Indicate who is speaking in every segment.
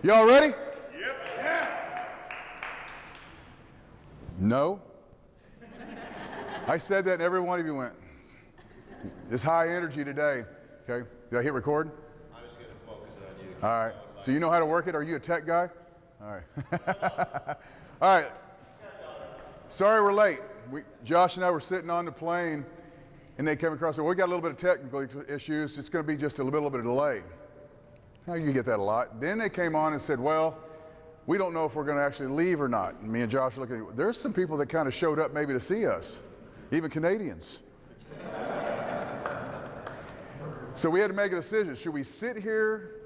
Speaker 1: Y'all ready?
Speaker 2: Yep. Yeah.
Speaker 1: No? I said that and every one of you went. It's high energy today. Okay, did I hit record?
Speaker 2: I'm just going to focus on you.
Speaker 1: All right, so you know how to work it? Are you a tech guy? All right. All right. Sorry we're late. Josh and I were sitting on the plane and they came across and said, well, we got a little bit of technical issues. It's going to be just a little bit of delay. Now you get that a lot. Then they came on and said, well, we don't know if we're going to actually leave or not. And me and Josh are looking at, there's some people that kind of showed up maybe to see us, even Canadians. So we had to make a decision. Should we sit here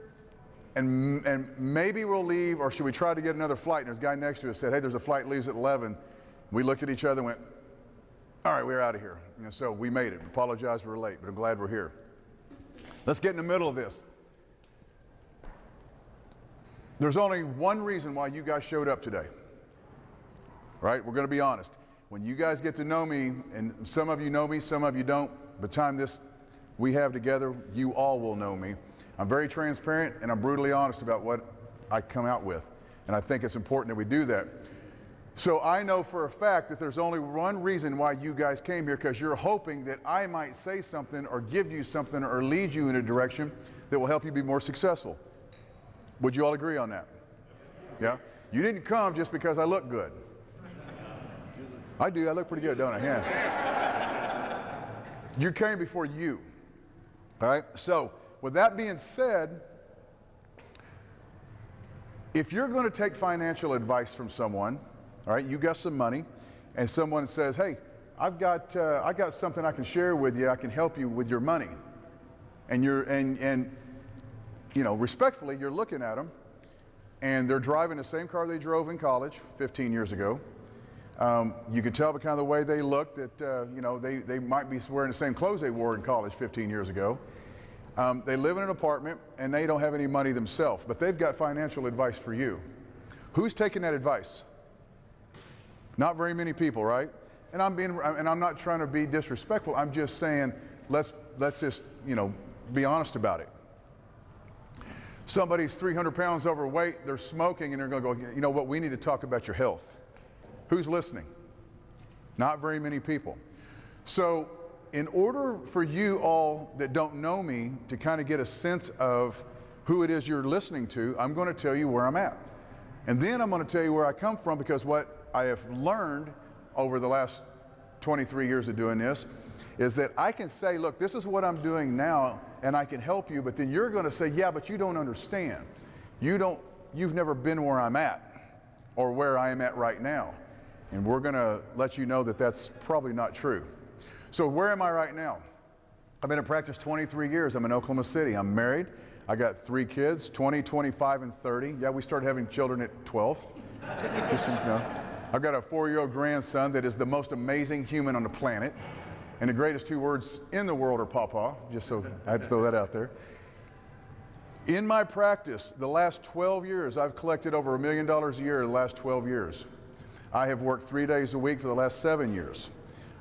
Speaker 1: and maybe we'll leave, or should we try to get another flight? And there's a guy next to us said, hey, there's a flight leaves at 11. We looked at each other and went, all right, we're out of here. And so we made it. Apologize we're late, but I'm glad we're here. Let's get in the middle of this. There's only one reason why you guys showed up today. Right? We're going to be honest. When you guys get to know me, and some of you know me, some of you don't, by the time this we have together, you all will know me. I'm very transparent and I'm brutally honest about what I come out with. And I think it's important that we do that. So I know for a fact that there's only one reason why you guys came here, because you're hoping that I might say something or give you something or lead you in a direction that will help you be more successful. Would you all agree on that? Yeah? You didn't come just because I look good. I do. I look pretty good, don't I? Yeah. You came before you. All right? So, with that being said, if you're going to take financial advice from someone, all right, you got some money, and someone says, hey, I got something I can share with you, I can help you with your money. And you know, respectfully, you're looking at them, and they're driving the same car they drove in college 15 years ago. You could tell by kind of the way they look that, you know, they might be wearing the same clothes they wore in college 15 years ago. They live in an apartment, and they don't have any money themselves, but they've got financial advice for you. Who's taking that advice? Not very many people, right? And I'm not trying to be disrespectful. I'm just saying, let's just, you know, be honest about it. Somebody's 300 pounds overweight, they're smoking, and they're going to go, you know what, we need to talk about your health. Who's listening? Not very many people. So in order for you all that don't know me to kind of get a sense of who it is you're listening to, I'm going to tell you where I'm at. And then I'm going to tell you where I come from, because what I have learned over the last 23 years of doing this is that I can say, look, this is what I'm doing now, and I can help you, but then you're going to say, yeah, but you don't understand. You've never been where I'm at or where I am at right now. And we're going to let you know that that's probably not true. So where am I right now? I've been in practice 23 years. I'm in Oklahoma City. I'm married. I got 3 kids, 20, 25, and 30. Yeah, we started having children at 12. Just, you know. I've got a 4-year-old grandson that is the most amazing human on the planet. And the greatest 2 words in the world are pawpaw, just so I had to throw that out there. In my practice, the last 12 years, I've collected over $1 million a year the last 12 years. I have worked 3 days a week for the last 7 years.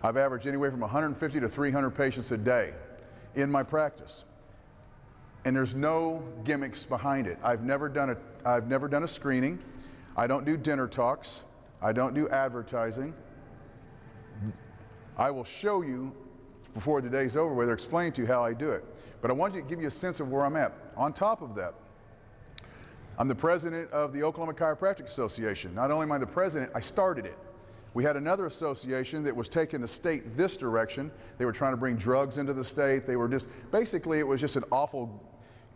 Speaker 1: I've averaged anywhere from 150 to 300 patients a day in my practice. And there's no gimmicks behind it. I've never done a screening. I don't do dinner talks. I don't do advertising. I will show you before the day's over whether explain to you how I do it. But I want you to give you a sense of where I'm at. On top of that, I'm the president of the Oklahoma Chiropractic Association. Not only am I the president, I started it. We had another association that was taking the state this direction. They were trying to bring drugs into the state. They were just, basically it was just an awful,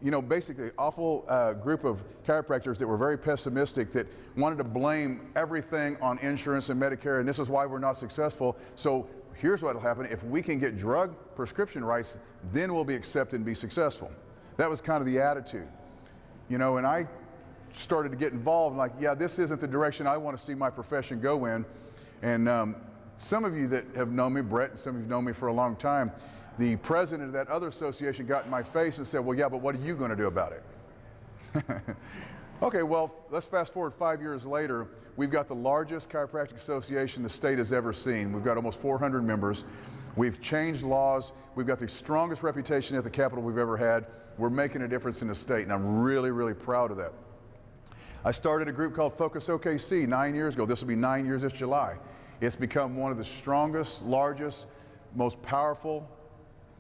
Speaker 1: you know, basically awful group of chiropractors that were very pessimistic, that wanted to blame everything on insurance and Medicare, and this is why we're not successful. So here's what will happen. If we can get drug prescription rights, then we'll be accepted and be successful. That was kind of the attitude. You know, and I started to get involved, like, yeah, this isn't the direction I want to see my profession go in. And some of you that have known me, Brett, and some of you have known me for a long time, the president of that other association got in my face and said, well, yeah, but what are you going to do about it? Okay, well, let's fast forward 5 years later. We've got the largest chiropractic association the state has ever seen. We've got almost 400 members. We've changed laws. We've got the strongest reputation at the Capitol we've ever had. We're making a difference in the state, and I'm really, really proud of that. I started a group called Focus OKC 9 years ago. This will be 9 years this July. It's become one of the strongest, largest, most powerful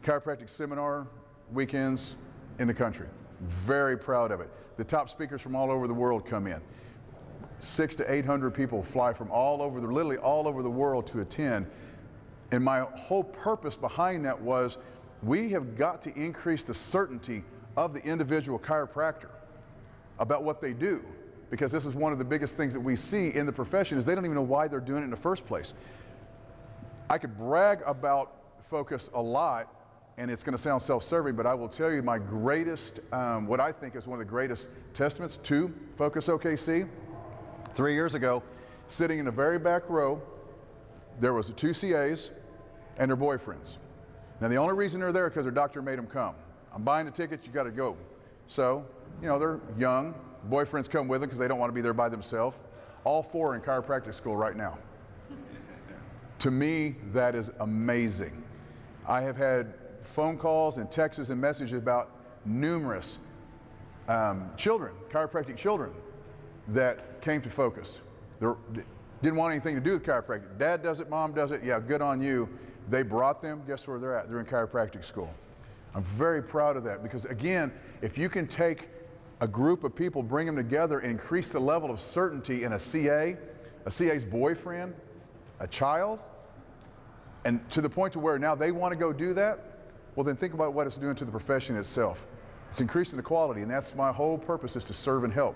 Speaker 1: chiropractic seminar weekends in the country. Very proud of it. The top speakers from all over the world come in. 600 to 800 people fly from literally all over the world to attend. And my whole purpose behind that was we have got to increase the certainty of the individual chiropractor about what they do, because this is one of the biggest things that we see in the profession is they don't even know why they're doing it in the first place. I could brag about Focus a lot, and it's going to sound self-serving, but I will tell you my greatest, what I think is one of the greatest testaments to Focus OKC. 3 years ago, sitting in the very back row, there was the 2 CAs and their boyfriends. Now the only reason they're there is because their doctor made them come. I'm buying the ticket, you got to go. So, you know, they're young. Boyfriends come with them because they don't want to be there by themselves. All 4 are in chiropractic school right now. To me, that is amazing. I have had phone calls and texts and messages about numerous children, chiropractic children, that came to Focus. They didn't want anything to do with chiropractic. Dad does it, mom does it, yeah, good on you. They brought them, guess where they're at? They're in chiropractic school. I'm very proud of that because, again, if you can take a group of people, bring them together, and increase the level of certainty in a CA's boyfriend, a child, and to the point to where now they want to go do that, well then think about what it's doing to the profession itself. It's increasing the quality, and that's my whole purpose, is to serve and help.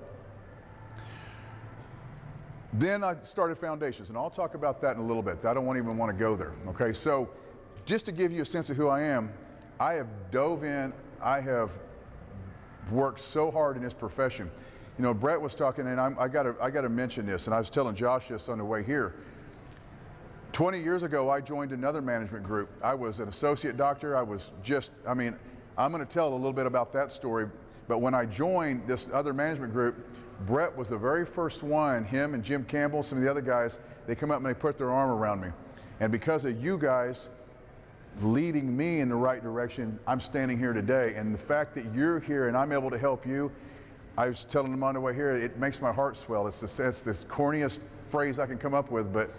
Speaker 1: Then I started Foundations, and I'll talk about that in a little bit. I don't even want to go there, okay? So just to give you a sense of who I am, I have dove in, I have worked so hard in this profession. You know, Brett was talking, and I got to mention this, and I was telling Josh this on the way here. 20 years ago, I joined another management group. I was an associate doctor. I'm going to tell a little bit about that story, but when I joined this other management group, Brett was the very first one, him and Jim Campbell, some of the other guys, they come up and they put their arm around me. And because of you guys leading me in the right direction, I'm standing here today. And the fact that you're here and I'm able to help you, I was telling them on the way here, it makes my heart swell. It's this corniest phrase I can come up with, but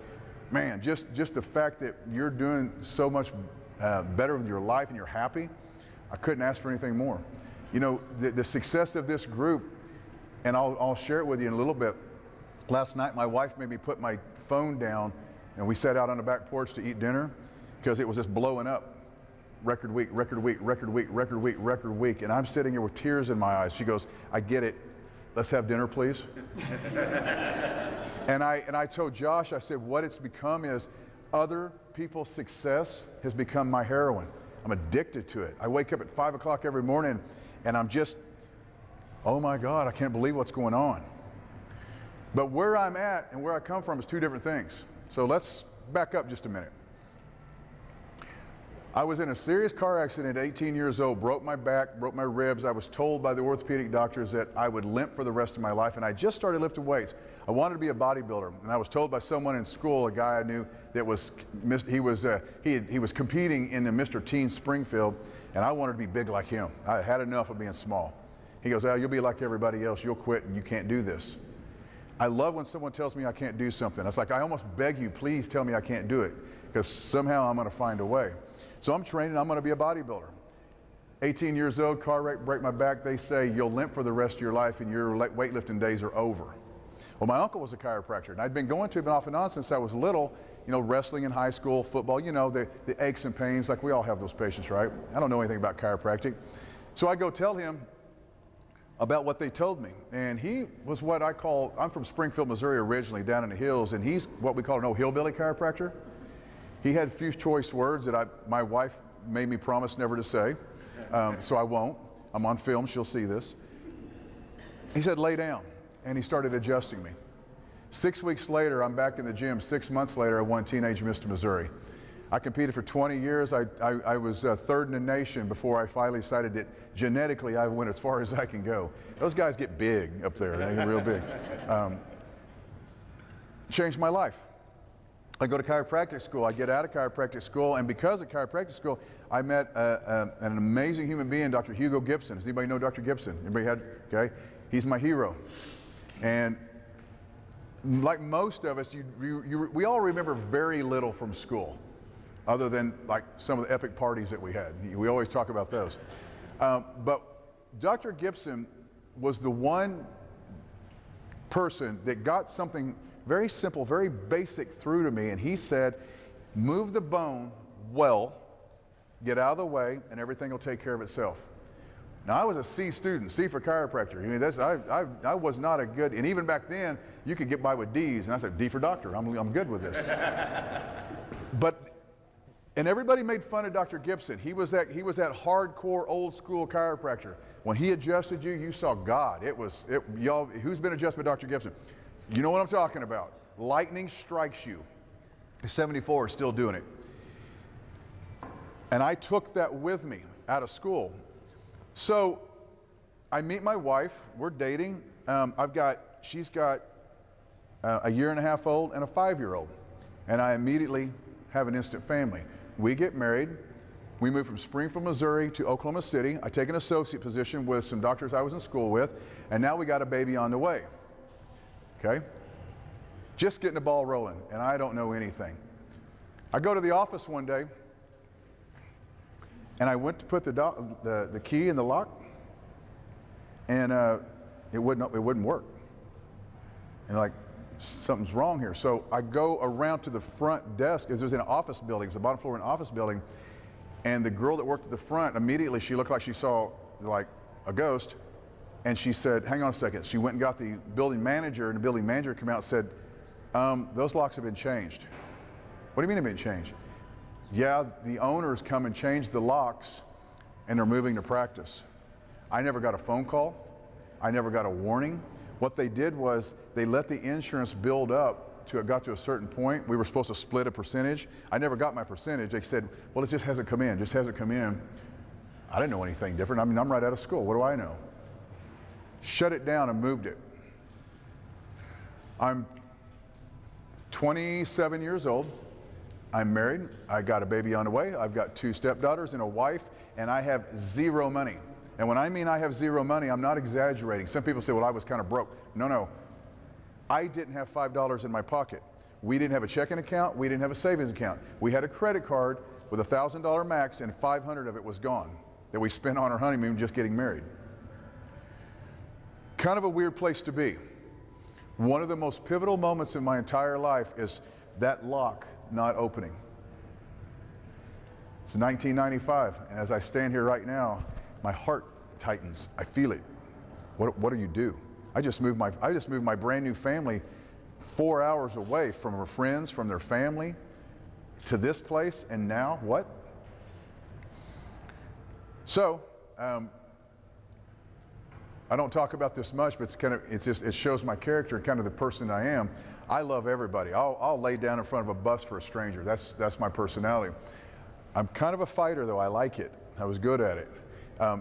Speaker 1: man, just the fact that you're doing so much better with your life and you're happy, I couldn't ask for anything more. You know, the success of this group, and I'll share it with you in a little bit. Last night, my wife made me put my phone down, and we sat out on the back porch to eat dinner because it was just blowing up. Record week, record week, record week, record week, record week. And I'm sitting here with tears in my eyes. She goes, I get it. Let's have dinner, please. And I told Josh, I said, what it's become is other people's success has become my heroin. I'm addicted to it. I wake up at 5 o'clock every morning, and I'm just, oh my God, I can't believe what's going on. But where I'm at and where I come from is 2 different things. So let's back up just a minute. I was in a serious car accident at 18 years old, broke my back, broke my ribs. I was told by the orthopedic doctors that I would limp for the rest of my life, and I just started lifting weights. I wanted to be a bodybuilder, and I was told by someone in school, a guy I knew, that he was competing in the Mr. Teen Springfield, and I wanted to be big like him. I had enough of being small. He goes, well, you'll be like everybody else. You'll quit and you can't do this. I love when someone tells me I can't do something. It's like, I almost beg you, please tell me I can't do it, because somehow I'm going to find a way. So I'm training, I'm going to be a bodybuilder. 18 years old, car wreck, break my back. They say you'll limp for the rest of your life and your weightlifting days are over. Well, my uncle was a chiropractor, and I'd been going to him off and on since I was little, you know, wrestling in high school, football, you know, the aches and pains, like we all have those patients, right? I don't know anything about chiropractic. So I go tell him about what they told me. And he was what I call, I'm from Springfield, Missouri originally, down in the hills, and he's what we call an old hillbilly chiropractor. He had a few choice words that my wife made me promise never to say, so I won't. I'm on film, she'll see this. He said, lay down, and he started adjusting me. 6 weeks later, I'm back in the gym. 6 months later, I won Teenage Mr. Missouri. I competed for 20 years. I was third in the nation before I finally decided that genetically I went as far as I can go. Those guys get big up there. They get real big. Changed my life. I go to chiropractic school. I get out of chiropractic school, and because of chiropractic school, I met an amazing human being, Dr. Hugo Gibson. Does anybody know Dr. Gibson? Anybody had? Okay. He's my hero. And like most of us, we all remember very little from school, other than like some of the epic parties that we had. We always talk about those. But Dr. Gibson was the one person that got something very simple, very basic through to me, and he said, move the bone well, get out of the way, and everything will take care of itself. Now, I was a C student, C for chiropractor. I mean, I was not a good, and even back then, you could get by with D's, and I said, D for doctor, I'm good with this. And everybody made fun of Dr. Gibson. He was that hardcore, old school chiropractor. When he adjusted you, you saw God. Y'all, who's been adjusted by Dr. Gibson? You know what I'm talking about. Lightning strikes you. 74 is still doing it. And I took that with me out of school. So I meet my wife, we're dating. She's got a 1.5 old and a 5-year-old. And I immediately have an instant family. We get married. We moved from Springfield, Missouri to Oklahoma City. I take an associate position with some doctors I was in school with, and now we got a baby on the way. Okay? Just getting the ball rolling, and I don't know anything. I go to the office one day, and I went to put the key in the lock, and it wouldn't work. And like, something's wrong here. So I go around to the front desk, because it was in an office building, it was the bottom floor of an office building, and the girl that worked at the front, immediately she looked like she saw like a ghost, and she said, hang on a second. She went and got the building manager, and the building manager came out and said, those locks have been changed. What do you mean they've been changed? Yeah, the owners come and change the locks, and they're moving to practice. I never got a phone call. I never got a warning. What they did was they let the insurance build up till it got to a certain point. We were supposed to split a percentage. I never got my percentage. They said, well, it just hasn't come in, just hasn't come in. I didn't know anything different. I mean, I'm right out of school. What do I know? Shut it down and moved it. I'm 27 years old. I'm married. I got a baby on the way. I've got 2 stepdaughters and a wife, and I have 0 money. And when I mean I have 0 money, I'm not exaggerating. Some people say, well, I was kind of broke. No. I didn't have $5 in my pocket. We didn't have a checking account. We didn't have a savings account. We had a credit card with $1,000 max, and 500 of it was gone that we spent on our honeymoon just getting married. Kind of a weird place to be. One of the most pivotal moments in my entire life is that lock not opening. It's 1995, and as I stand here right now, my heart tightens. I feel it. What do you do? I just moved my brand new family 4 hours away from her friends, from their family, to this place, and now what? So, I don't talk about this much, but it shows my character and kind of the person I am. I love everybody. I'll lay down in front of a bus for a stranger. That's my personality. I'm kind of a fighter, though. I like it. I was good at it.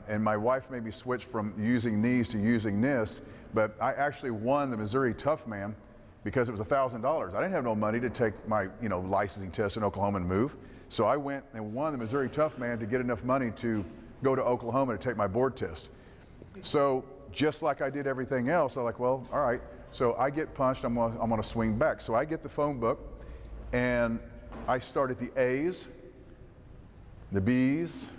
Speaker 1: And my wife made me switch from using knees to using this, but I actually won the Missouri Tough Man because it was $1,000. I didn't have no money to take my licensing test in Oklahoma and move. So I went and won the Missouri Tough Man to get enough money to go to Oklahoma to take my board test. So just like I did everything else, I'm like, well, all right. So I get punched, I'm gonna swing back. So I get the phone book, and I start at the A's, the B's,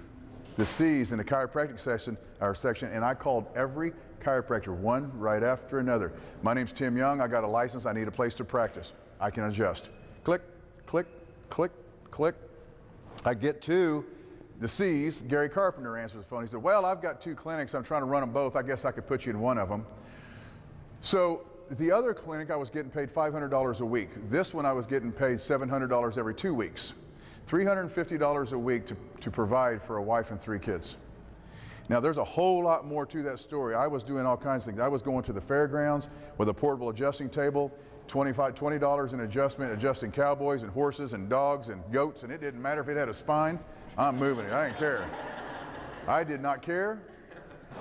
Speaker 1: the C's in the chiropractic section, and I called every chiropractor, one right after another. My name's Tim Young, I got a license, I need a place to practice. I can adjust. Click, click, click, click. I get to the C's. Gary Carpenter answers the phone. He said, well, I've got 2 clinics, I'm trying to run them both. I guess I could put you in one of them. So the other clinic, I was getting paid $500 a week. This one, I was getting paid $700 every 2 weeks. $350 a week to provide for a wife and 3 kids. Now, there's a whole lot more to that story. I was doing all kinds of things. I was going to the fairgrounds with a portable adjusting table, $20 in adjustment, adjusting cowboys and horses and dogs and goats, and it didn't matter if it had a spine. I'm moving it. I didn't care. I did not care.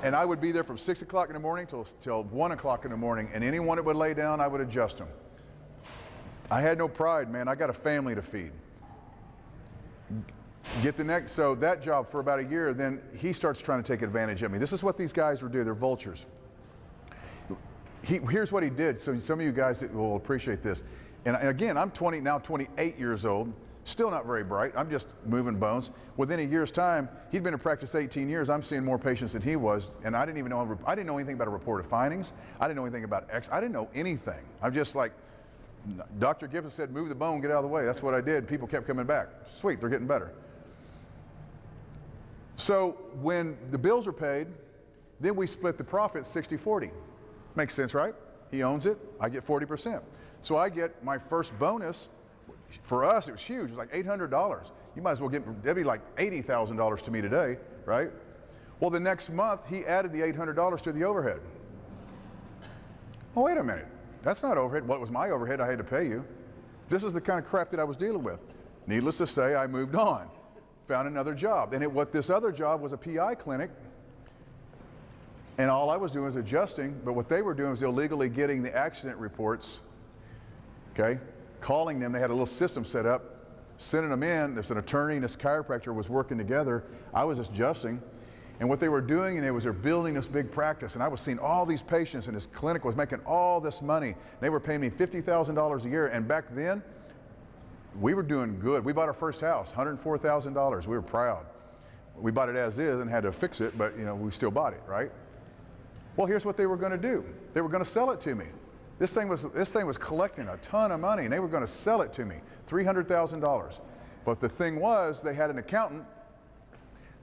Speaker 1: And I would be there from 6 o'clock in the morning till 1 o'clock in the morning, and anyone that would lay down, I would adjust them. I had no pride, man. I got a family to feed. So that job for about a year, then he starts trying to take advantage of me. This is what these guys would do. They're vultures. Here's what he did. So some of you guys will appreciate this. And again, I'm 28 years old, still not very bright. I'm just moving bones. Within a year's time, he'd been in practice 18 years. I'm seeing more patients than he was, and I didn't know anything about a report of findings. I didn't know anything about X. I didn't know anything. I'm just like, Dr. Gibson said, move the bone, get out of the way. That's what I did. People kept coming back. Sweet, they're getting better. So when the bills are paid, then we split the profit 60-40. Makes sense, right? He owns it, I get 40%. So I get my first bonus. For us, it was huge. It was like $800. You might as well that'd be like $80,000 to me today, right? Well, the next month, he added the $800 to the overhead. Oh, wait a minute. That's not overhead. Well, it was my overhead. I had to pay you. This is the kind of crap that I was dealing with. Needless to say, I moved on, found another job. And what this other job was a PI clinic. And all I was doing was adjusting, but what they were doing was illegally getting the accident reports, okay, calling them. They had a little system set up, sending them in. There's an attorney and this chiropractor was working together. I was adjusting. And what they were doing, and they're building this big practice. And I was seeing all these patients, and this clinic was making all this money. They were paying me $50,000 a year. And back then, we were doing good. We bought our first house, $104,000. We were proud. We bought it as is and had to fix it, but we still bought it, right? Well, here's what they were going to do. They were going to sell it to me. This thing was collecting a ton of money, and they were going to sell it to me, $300,000. But the thing was, they had an accountant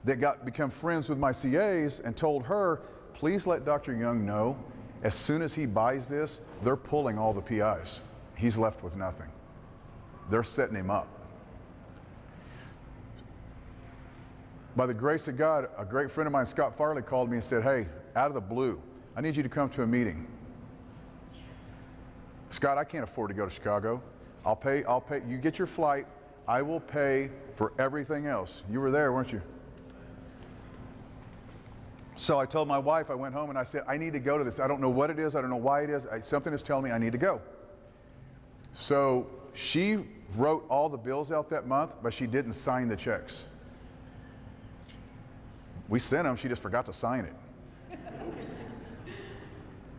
Speaker 1: that become friends with my CAs and told her, please let Dr. Young know, as soon as he buys this, they're pulling all the PIs. He's left with nothing. They're setting him up. By the grace of God, a great friend of mine, Scott Farley, called me and said, hey, out of the blue, I need you to come to a meeting. Scott, I can't afford to go to Chicago. I'll pay, you get your flight, I will pay for everything else. You were there, weren't you? So I told my wife, I went home and I said, I need to go to this. I don't know what it is, I don't know why it is. Something is telling me I need to go. So she wrote all the bills out that month, but she didn't sign the checks. We sent them, she just forgot to sign it.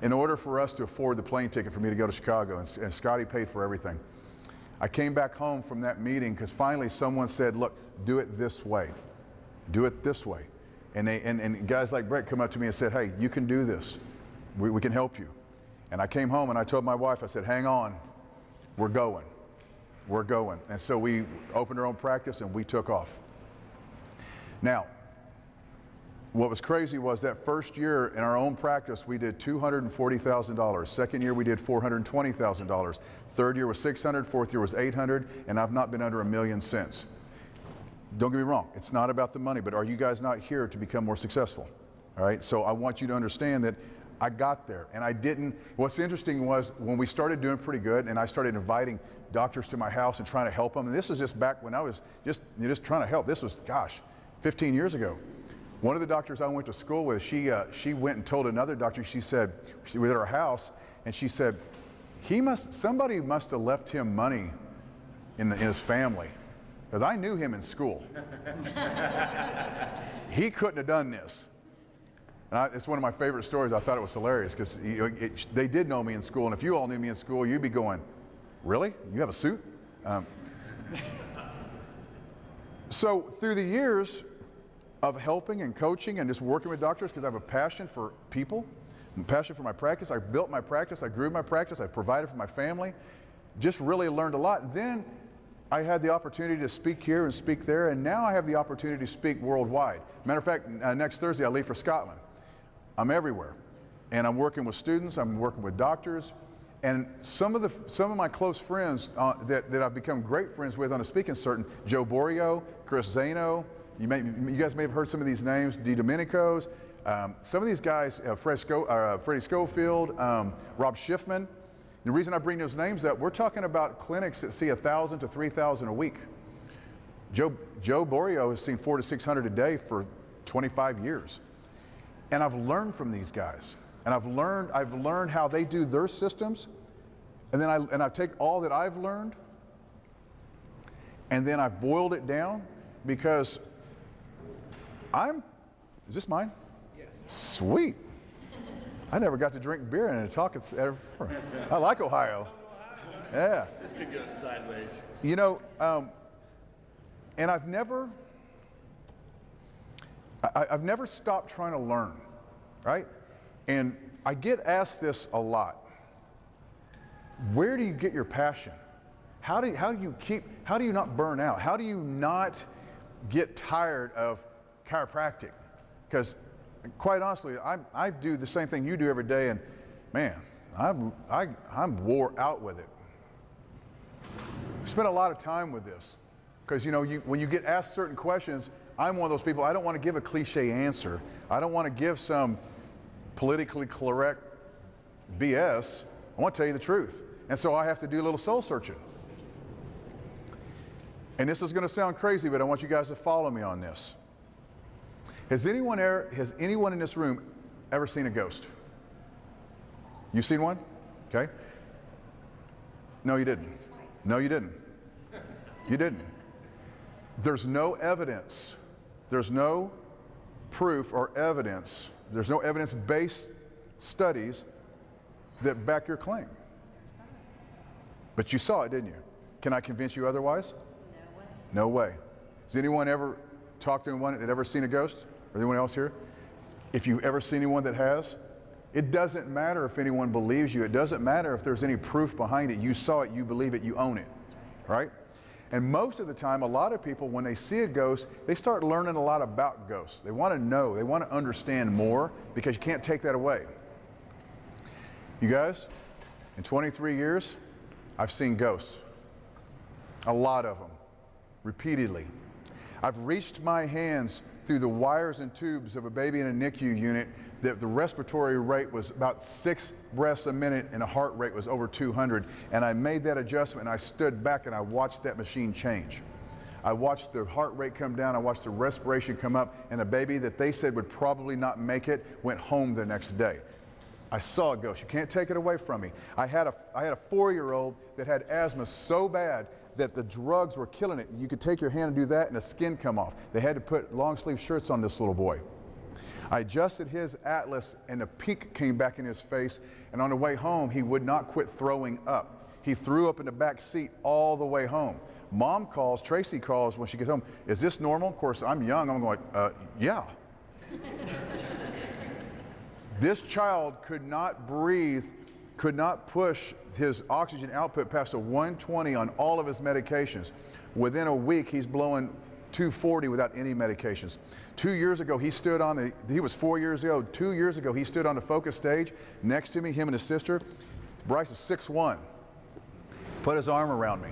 Speaker 1: In order for us to afford the plane ticket for me to go to Chicago, and Scotty paid for everything. I came back home from that meeting because finally someone said, look, do it this way. Do it this way. And guys like Brett come up to me and said, hey, you can do this. We can help you. And I came home and I told my wife, I said, hang on, we're going. We're going. And so we opened our own practice and we took off. Now, what was crazy was that first year in our own practice, we did $240,000. Second year, we did $420,000. Third year was $600,000, fourth year was $800,000, and I've not been under $1 million since. Don't get me wrong, it's not about the money, but are you guys not here to become more successful? All right, so I want you to understand that I got there, and I didn't. What's interesting was when we started doing pretty good, and I started inviting doctors to my house and trying to help them, and this is just back when I was just trying to help. This was, gosh, 15 years ago. One of the doctors I went to school with, she went and told another doctor, she said, she was at our house, and she said, somebody must have left him money in his family, because I knew him in school. He couldn't have done this. And it's one of my favorite stories. I thought it was hilarious, because they did know me in school, and if you all knew me in school, you'd be going, really? You have a suit? So through the years of helping and coaching and just working with doctors, because I have a passion for people, a passion for my practice. I built my practice, I grew my practice, I provided for my family, just really learned a lot. Then I had the opportunity to speak here and speak there, and now I have the opportunity to speak worldwide. Matter of fact, next Thursday I leave for Scotland. I'm everywhere, and I'm working with students, I'm working with doctors, and some of my close friends that I've become great friends with on a speaking circuit, Joe Borio, Chris Zano. You guys may have heard some of these names, Di Domenicos, some of these guys, Freddie Schofield, Rob Schiffman. The reason I bring those names up, we're talking about clinics that see 1,000 to 3,000 a week. Joe Borio has seen 400 to 600 a day for 25 years. And I've learned from these guys. And I've learned how they do their systems. And then I take all that I've learned, and then I've boiled it down, because is this mine? Yes. Sweet. I never got to drink beer and talk. I like Ohio. Yeah.
Speaker 2: This could go sideways.
Speaker 1: You know, and I've never stopped trying to learn, right? And I get asked this a lot. Where do you get your passion? How do you not burn out? How do you not get tired of chiropractic? Because quite honestly, I do the same thing you do every day, and man, I'm wore out with it. I spent a lot of time with this because when you get asked certain questions, I'm one of those people. I don't want to give a cliche answer. I don't want to give some politically correct BS. I want to tell you the truth, and so I have to do a little soul searching. And this is going to sound crazy, but I want you guys to follow me on this. Has anyone in this room ever seen a ghost? You seen one? Okay. No, you didn't. No, you didn't. You didn't. There's no evidence. There's no proof or evidence. There's no evidence-based studies that back your claim. But you saw it, didn't you? Can I convince you otherwise? No way. Has anyone ever talked to anyone that ever seen a ghost? Or anyone else here? If you've ever seen anyone that has, it doesn't matter if anyone believes you. It doesn't matter if there's any proof behind it. You saw it, you believe it, you own it, right? And most of the time, a lot of people, when they see a ghost, they start learning a lot about ghosts. They want to know, they want to understand more because you can't take that away. You guys, in 23 years, I've seen ghosts. A lot of them. Repeatedly. I've reached my hands through the wires and tubes of a baby in a NICU unit that the respiratory rate was about 6 breaths a minute and the heart rate was over 200. And I made that adjustment and I stood back and I watched that machine change. I watched the heart rate come down, I watched the respiration come up, and a baby that they said would probably not make it went home the next day. I saw a ghost. You can't take it away from me. I had a 4-year-old that had asthma so bad that the drugs were killing it. You could take your hand and do that and the skin come off. They had to put long sleeve shirts on this little boy. I adjusted his atlas and the pink came back in his face, and on the way home he would not quit throwing up. He threw up in the back seat all the way home. Mom calls, Tracy calls when she gets home, is this normal? Of course, I'm young, I'm going, yeah. This child could not breathe, could not push his oxygen output past a 120 on all of his medications. Within a week, he's blowing 240 without any medications. 2 years ago, he was 4 years old. 2 years ago, he stood on the focus stage next to me, him and his sister. Bryce is 6'1", put his arm around me.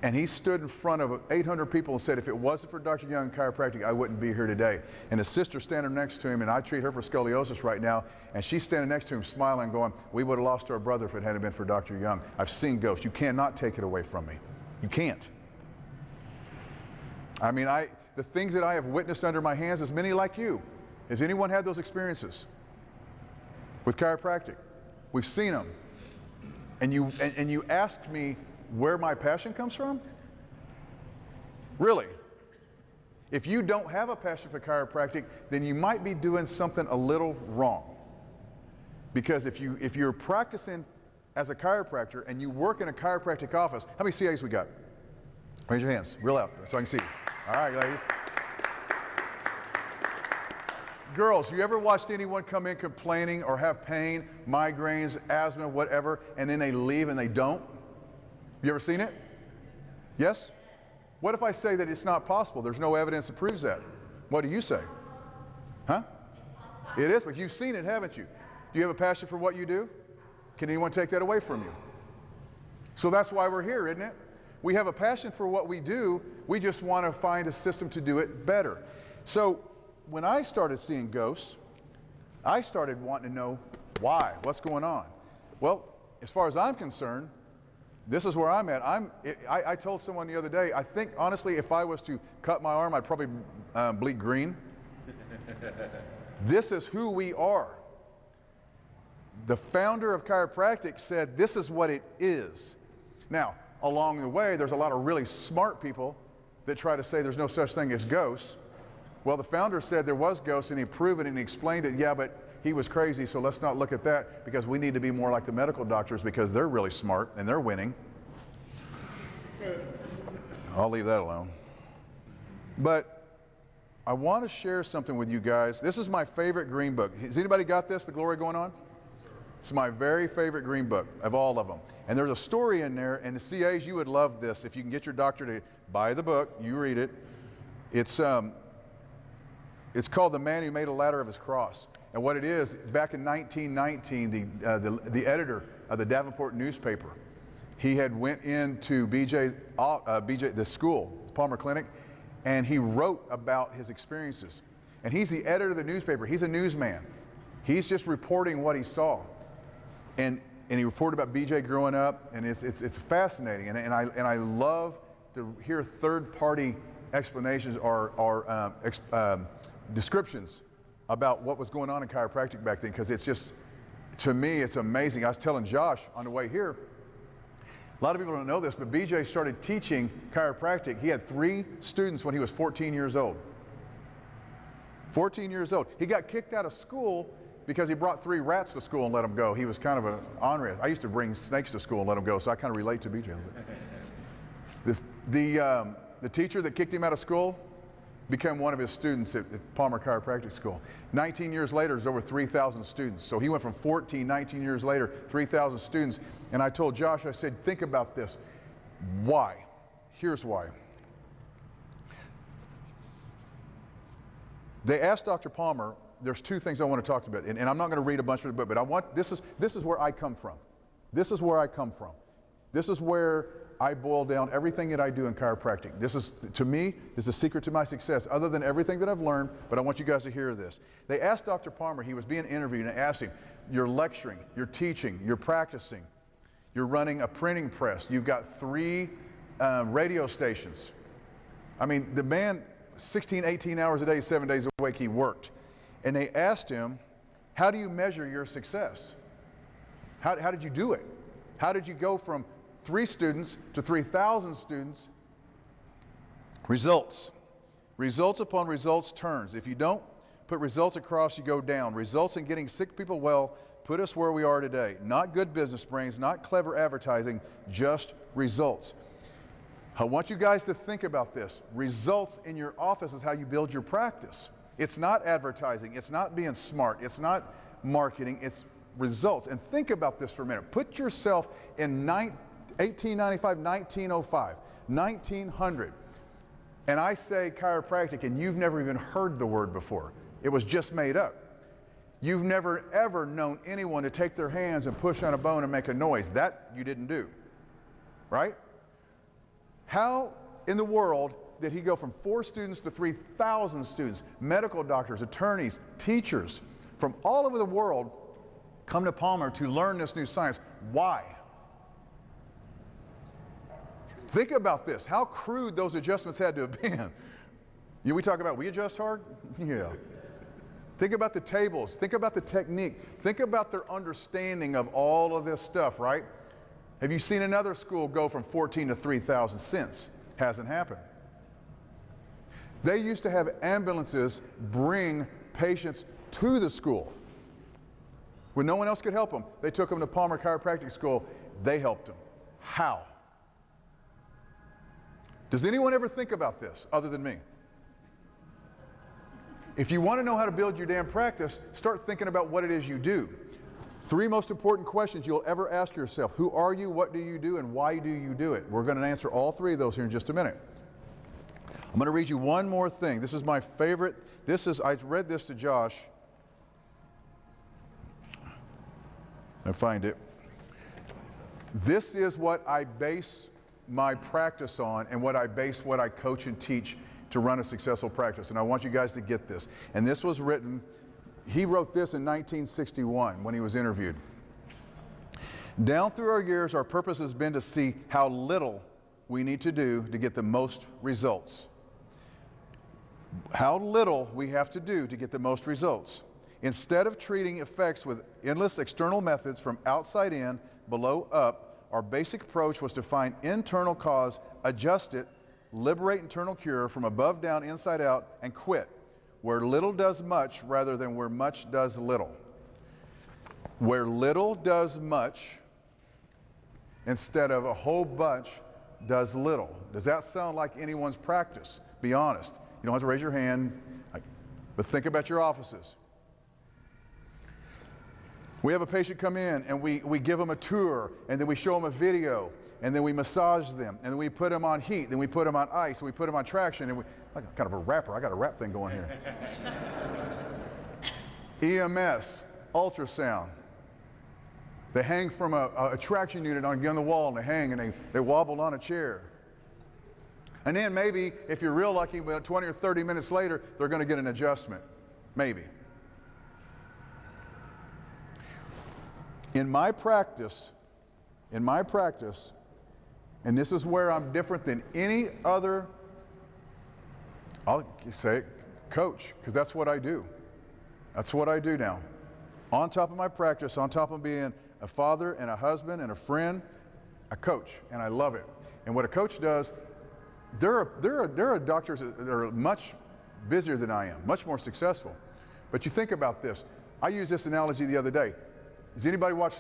Speaker 1: And he stood in front of 800 people and said, if it wasn't for Dr. Young Chiropractic, I wouldn't be here today. And his sister's standing next to him, and I treat her for scoliosis right now, and she's standing next to him smiling, going, we would have lost our brother if it hadn't been for Dr. Young. I've seen ghosts. You cannot take it away from me. You can't. I mean, the things that I have witnessed under my hands, as many like you. Has anyone had those experiences with chiropractic? We've seen them. And you asked me where my passion comes from? Really? If you don't have a passion for chiropractic, then you might be doing something a little wrong. Because if you're practicing as a chiropractor and you work in a chiropractic office, how many CAs we got? Raise your hands, real loud, so I can see you. All right, ladies. Girls, you ever watched anyone come in complaining or have pain, migraines, asthma, whatever, and then they leave and they don't? You ever seen it? Yes? What if I say that it's not possible? There's no evidence that proves that. What do you say? Huh? It is, but you've seen it, haven't you? Do you have a passion for what you do? Can anyone take that away from you? So that's why we're here, isn't it? We have a passion for what we do. We just want to find a system to do it better. So when I started seeing ghosts, I started wanting to know why, what's going on. Well, as far as I'm concerned, this is where I'm at. I told someone the other day, I think, honestly, if I was to cut my arm, I'd probably bleed green. This is who we are. The founder of chiropractic said, this is what it is. Now, along the way, there's a lot of really smart people that try to say there's no such thing as ghosts. Well, the founder said there was ghosts, and he proved it, and he explained it. Yeah, but he was crazy, so let's not look at that, because we need to be more like the medical doctors because they're really smart and they're winning. I'll leave that alone. But I want to share something with you guys. This is my favorite green book. Has anybody got this, The Glory Going On? It's my very favorite green book of all of them. And there's a story in there, and the CAs, you would love this. If you can get your doctor to buy the book, you read it. It's called The Man Who Made a Ladder of His Cross. And what it is, back in 1919, the editor of the Davenport newspaper, he had went into the school, Palmer Clinic, and he wrote about his experiences. And he's the editor of the newspaper. He's a newsman. He's just reporting what he saw. And he reported about BJ growing up, and it's fascinating. And I love to hear third-party explanations or descriptions about what was going on in chiropractic back then, because it's just, to me, it's amazing. I was telling Josh on the way here, a lot of people don't know this, but BJ started teaching chiropractic. He had 3 students when he was 14 years old. 14 years old. He got kicked out of school because he brought 3 rats to school and let them go. He was kind of an ornery. I used to bring snakes to school and let them go, so I kind of relate to BJ a little bit. The teacher that kicked him out of school became one of his students at Palmer Chiropractic School. 19 years later, there's over 3,000 students. So he went from 14, 19 years later, 3,000 students. And I told Josh, I said, think about this. Why? Here's why. They asked Dr. Palmer, there's 2 things I want to talk about. And I'm not going to read a bunch of the book, but this is where I come from. This is where I come from. This is where I boil down everything that I do in chiropractic. This is, to me, is the secret to my success, other than everything that I've learned, but I want you guys to hear this. They asked Dr. Palmer, he was being interviewed, and asked him, you're lecturing, you're teaching, you're practicing, you're running a printing press, you've got 3 radio stations. I mean, the man, 16, 18 hours a day, 7 days a week, he worked. And they asked him, how do you measure your success? How did you do it? How did you go from 3 students to 3,000 students? Results. Results upon results turns. If you don't put results across, you go down. Results in getting sick people well put us where we are today. Not good business brains, not clever advertising, just results. I want you guys to think about this. Results in your office is how you build your practice. It's not advertising. It's not being smart. It's not marketing. It's results. And think about this for a minute. Put yourself in 1895, 1905, 1900, and I say chiropractic, and you've never even heard the word before. It was just made up. You've never ever known anyone to take their hands and push on a bone and make a noise. That you didn't do, right? How in the world did he go from 4 students to 3,000 students, medical doctors, attorneys, teachers from all over the world come to Palmer to learn this new science? Why? Think about this, how crude those adjustments had to have been. We talk about, we adjust hard? Yeah. Think about the tables, think about the technique, think about their understanding of all of this stuff, right? Have you seen another school go from 14 to 3,000 since? Hasn't happened. They used to have ambulances bring patients to the school. When no one else could help them, they took them to Palmer Chiropractic School. They helped them. How? Does anyone ever think about this other than me? If you want to know how to build your damn practice, start thinking about what it is you do. 3 most important questions you'll ever ask yourself. Who are you, what do you do, and why do you do it? We're going to answer all 3 of those here in just a minute. I'm going to read you one more thing. This is my favorite. I read this to Josh. I find it. This is what I base my practice on and what I base what I coach and teach to run a successful practice. And I want you guys to get this. And this was written, he wrote this in 1961 when he was interviewed. Down through our years, our purpose has been to see how little we need to do to get the most results. How little we have to do to get the most results. Instead of treating effects with endless external methods from outside in, below up, our basic approach was to find internal cause, adjust it, liberate internal cure from above down, inside out, and quit. Where little does much rather than where much does little. Where little does much instead of a whole bunch does little. Does that sound like anyone's practice? Be honest. You don't have to raise your hand, but think about your offices. We have a patient come in and we give them a tour, and then we show them a video, and then we massage them, and then we put them on heat, then we put them on ice, and we put them on traction, and like kind of a rapper. I got a rap thing going here. EMS, ultrasound. They hang from a traction unit on the wall, and they hang and they wobble on a chair. And then maybe, if you're real lucky, about 20 or 30 minutes later, they're going to get an adjustment. Maybe. In my practice, and this is where I'm different than any other, I'll say it, coach, because that's what I do. That's what I do now. On top of my practice, on top of being a father and a husband and a friend, I coach, and I love it. And what a coach does, there are doctors that are much busier than I am, much more successful. But you think about this. I used this analogy the other day. Does anybody watch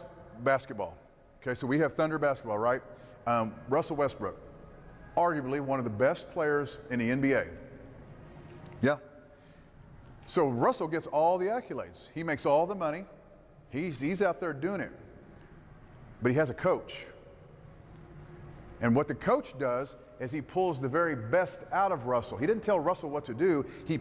Speaker 1: basketball? Okay, so we have Thunder basketball, right? Russell Westbrook, arguably one of the best players in the NBA. Yeah. So Russell gets all the accolades. He makes all the money. He's out there doing it. But he has a coach. And what the coach does is he pulls the very best out of Russell. He didn't tell Russell what to do. He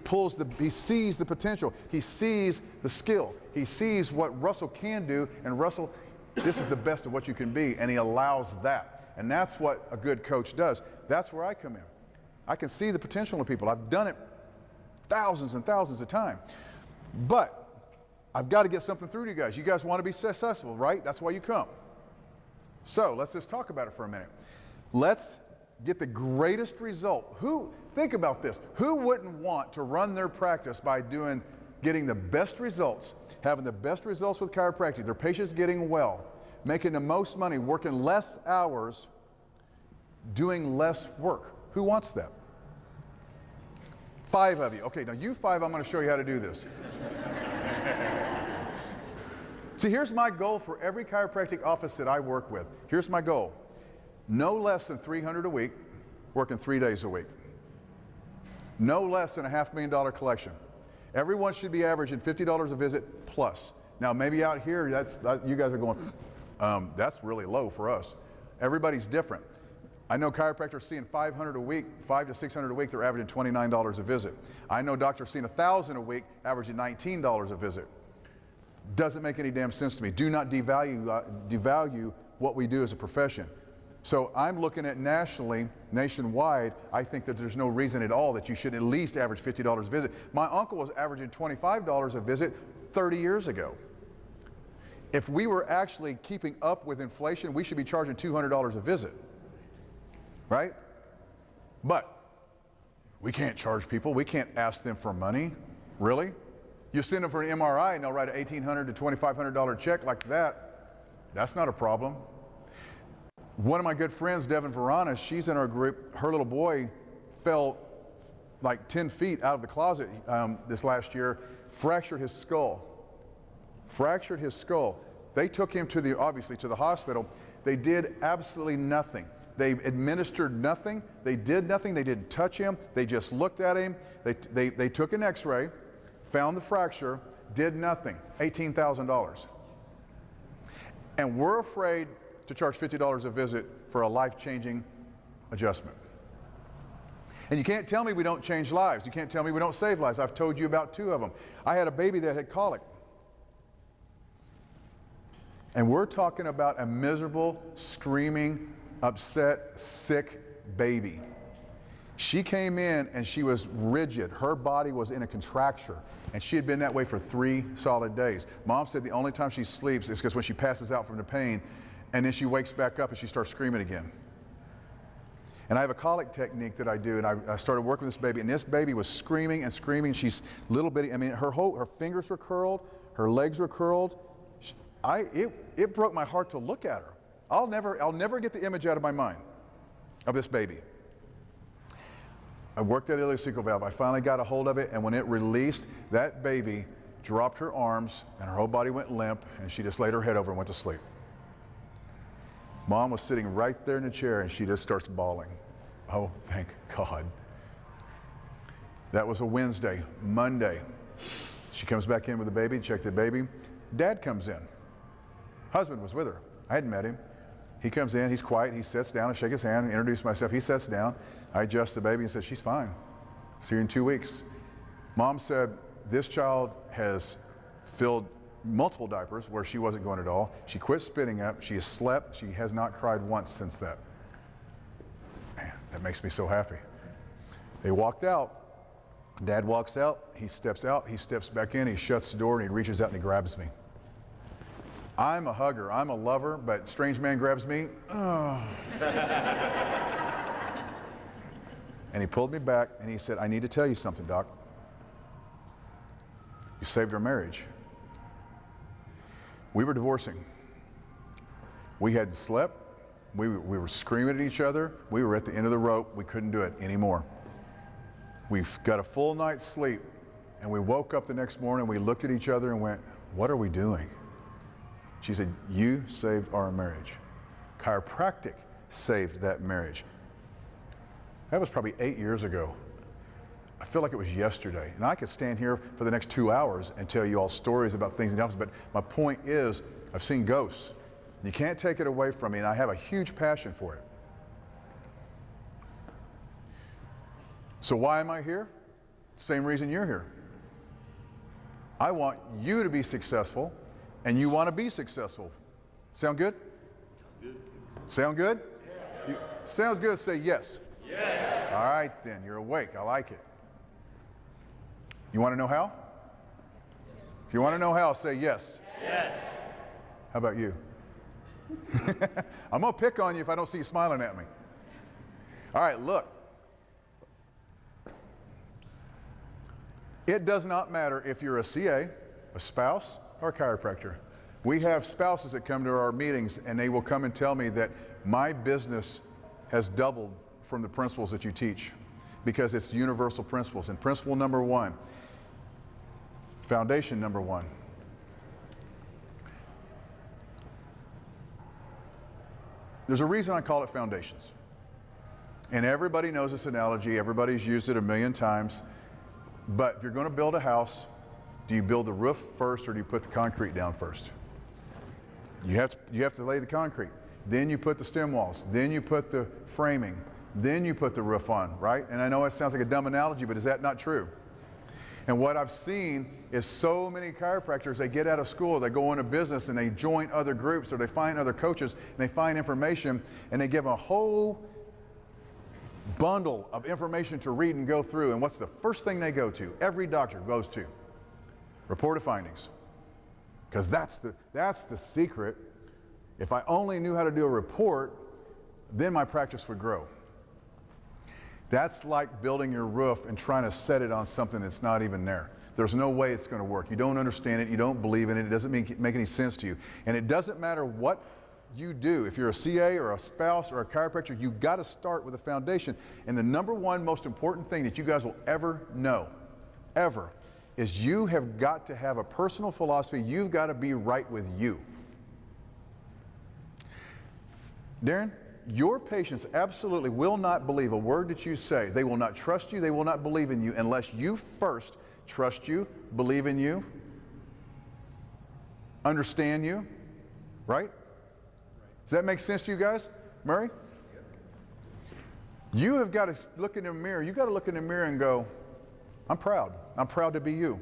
Speaker 1: sees the potential. He sees the skill. He sees what Russell can do, and Russell, this is the best of what you can be, and he allows that. And that's what a good coach does. That's where I come in. I can see the potential in people. I've done it thousands and thousands of times. But I've got to get something through to you guys. You guys want to be successful, right? That's why you come. So let's just talk about it for a minute. Let's get the greatest result. Think about this. Who wouldn't want to run their practice by getting the best results, having the best results with chiropractic, their patients getting well, making the most money, working less hours, doing less work? Who wants that? 5 of you. Okay, now you 5, I'm going to show you how to do this. See, here's my goal for every chiropractic office that I work with. Here's my goal. No less than $300 a week, working 3 days a week. No less than a $500,000 collection. Everyone should be averaging $50 a visit plus. Now, maybe out here, you guys are going, that's really low for us. Everybody's different. I know chiropractors seeing $500 a week, $500 to $600 a week, they're averaging $29 a visit. I know doctors seeing $1,000 a week, averaging $19 a visit. Doesn't make any damn sense to me. Do not devalue what we do as a profession. So I'm looking at nationwide, I think that there's no reason at all that you should at least average $50 a visit. My uncle was averaging $25 a visit 30 years ago. If we were actually keeping up with inflation, we should be charging $200 a visit, right? But we can't charge people. We can't ask them for money. Really? You send them for an MRI and they'll write an $1,800 to $2,500 check like that. That's not a problem. One of my good friends, Devin Verana, she's in our group. Her little boy fell like 10 feet out of the closet this last year, fractured his skull. Fractured his skull. They took him obviously to the hospital. They did absolutely nothing. They administered nothing. They did nothing. They didn't touch him. They just looked at him. They took an x-ray, found the fracture, did nothing. $18,000. And we're afraid to charge $50 a visit for a life-changing adjustment. And you can't tell me we don't change lives. You can't tell me we don't save lives. I've told you about 2 of them. I had a baby that had colic. And we're talking about a miserable, screaming, upset, sick baby. She came in and she was rigid. Her body was in a contracture. And she had been that way for 3 solid days. Mom said the only time she sleeps is because when she passes out from the pain, and then she wakes back up and she starts screaming again. And I have a colic technique that I do, and I started working with this baby, and this baby was screaming and screaming. She's little bitty. I mean, her fingers were curled, her legs were curled. It broke my heart to look at her. I'll never get the image out of my mind of this baby. I worked that ileocecal valve. I finally got a hold of it, and when it released, that baby dropped her arms, and her whole body went limp, and she just laid her head over and went to sleep. Mom was sitting right there in the chair, and she just starts bawling. Oh, thank God. That was a Wednesday. Monday, she comes back in with the baby, check the baby. Dad comes in. Husband was with her. I hadn't met him. He comes in, he's quiet, he sits down, I shake his hand, introduce myself, he sits down. I adjust the baby and said, she's fine. See her in 2 weeks. Mom said, this child has filled multiple diapers where she wasn't going at all. She quit spitting up, she has slept, she has not cried once since that. Man, that makes me so happy. They walked out. Dad walks out, he steps back in, he shuts the door, and he reaches out and he grabs me. I'm a hugger, I'm a lover, but strange man grabs me. Oh. And he pulled me back and he said, I need to tell you something, Doc. You saved our marriage. We were divorcing. We had slept. We were screaming at each other. We were at the end of the rope. We couldn't do it anymore. We've got a full night's sleep, and we woke up the next morning, we looked at each other and went, what are we doing? She said, you saved our marriage. Chiropractic saved that marriage. That was probably 8 years ago. I feel like it was yesterday. And I could stand here for the next 2 hours and tell you all stories about things in the office, but my point is, I've seen ghosts. You can't take it away from me, and I have a huge passion for it. So why am I here? Same reason you're here. I want you to be successful, and you want to be successful. Sound good? Good. Sound good? Yes. Sounds good, say yes. Yes. All right then, you're awake, I like it. You want to know how? If you want to know how, say yes. Yes. How about you? I'm going to pick on you if I don't see you smiling at me. All right, look. It does not matter if you're a CA, a spouse, or a chiropractor. We have spouses that come to our meetings and they will come and tell me that my business has doubled from the principles that you teach because it's universal principles. And principle number one, foundation number one, there's a reason I call it foundations. And everybody knows this analogy, everybody's used it a million times. But if you're going to build a house, do you build the roof first or do you put the concrete down first? You have to lay the concrete. Then you put the stem walls. Then you put the framing. Then you put the roof on, right? And I know it sounds like a dumb analogy, but is that not true? And what I've seen is so many chiropractors, they get out of school, they go into business and they join other groups or they find other coaches and they find information and they give a whole bundle of information to read and go through. And what's the first thing they go to? Every doctor goes to report of findings. Because that's the secret. If I only knew how to do a report, then my practice would grow. That's like building your roof and trying to set it on something that's not even there. There's no way it's going to work. You don't understand it. You don't believe in it. It doesn't make any sense to you. And it doesn't matter what you do. If you're a CA or a spouse or a chiropractor, you've got to start with a foundation. And the number one most important thing that you guys will ever know, ever, is you have got to have a personal philosophy. You've got to be right with you. Darren, your patients absolutely will not believe a word that you say. They will not trust you. They will not believe in you unless you first trust you, believe in you, understand you, right? Does that make sense to you guys? Murray? You have got to look in the mirror. You've got to look in the mirror and go, I'm proud. I'm proud to be you.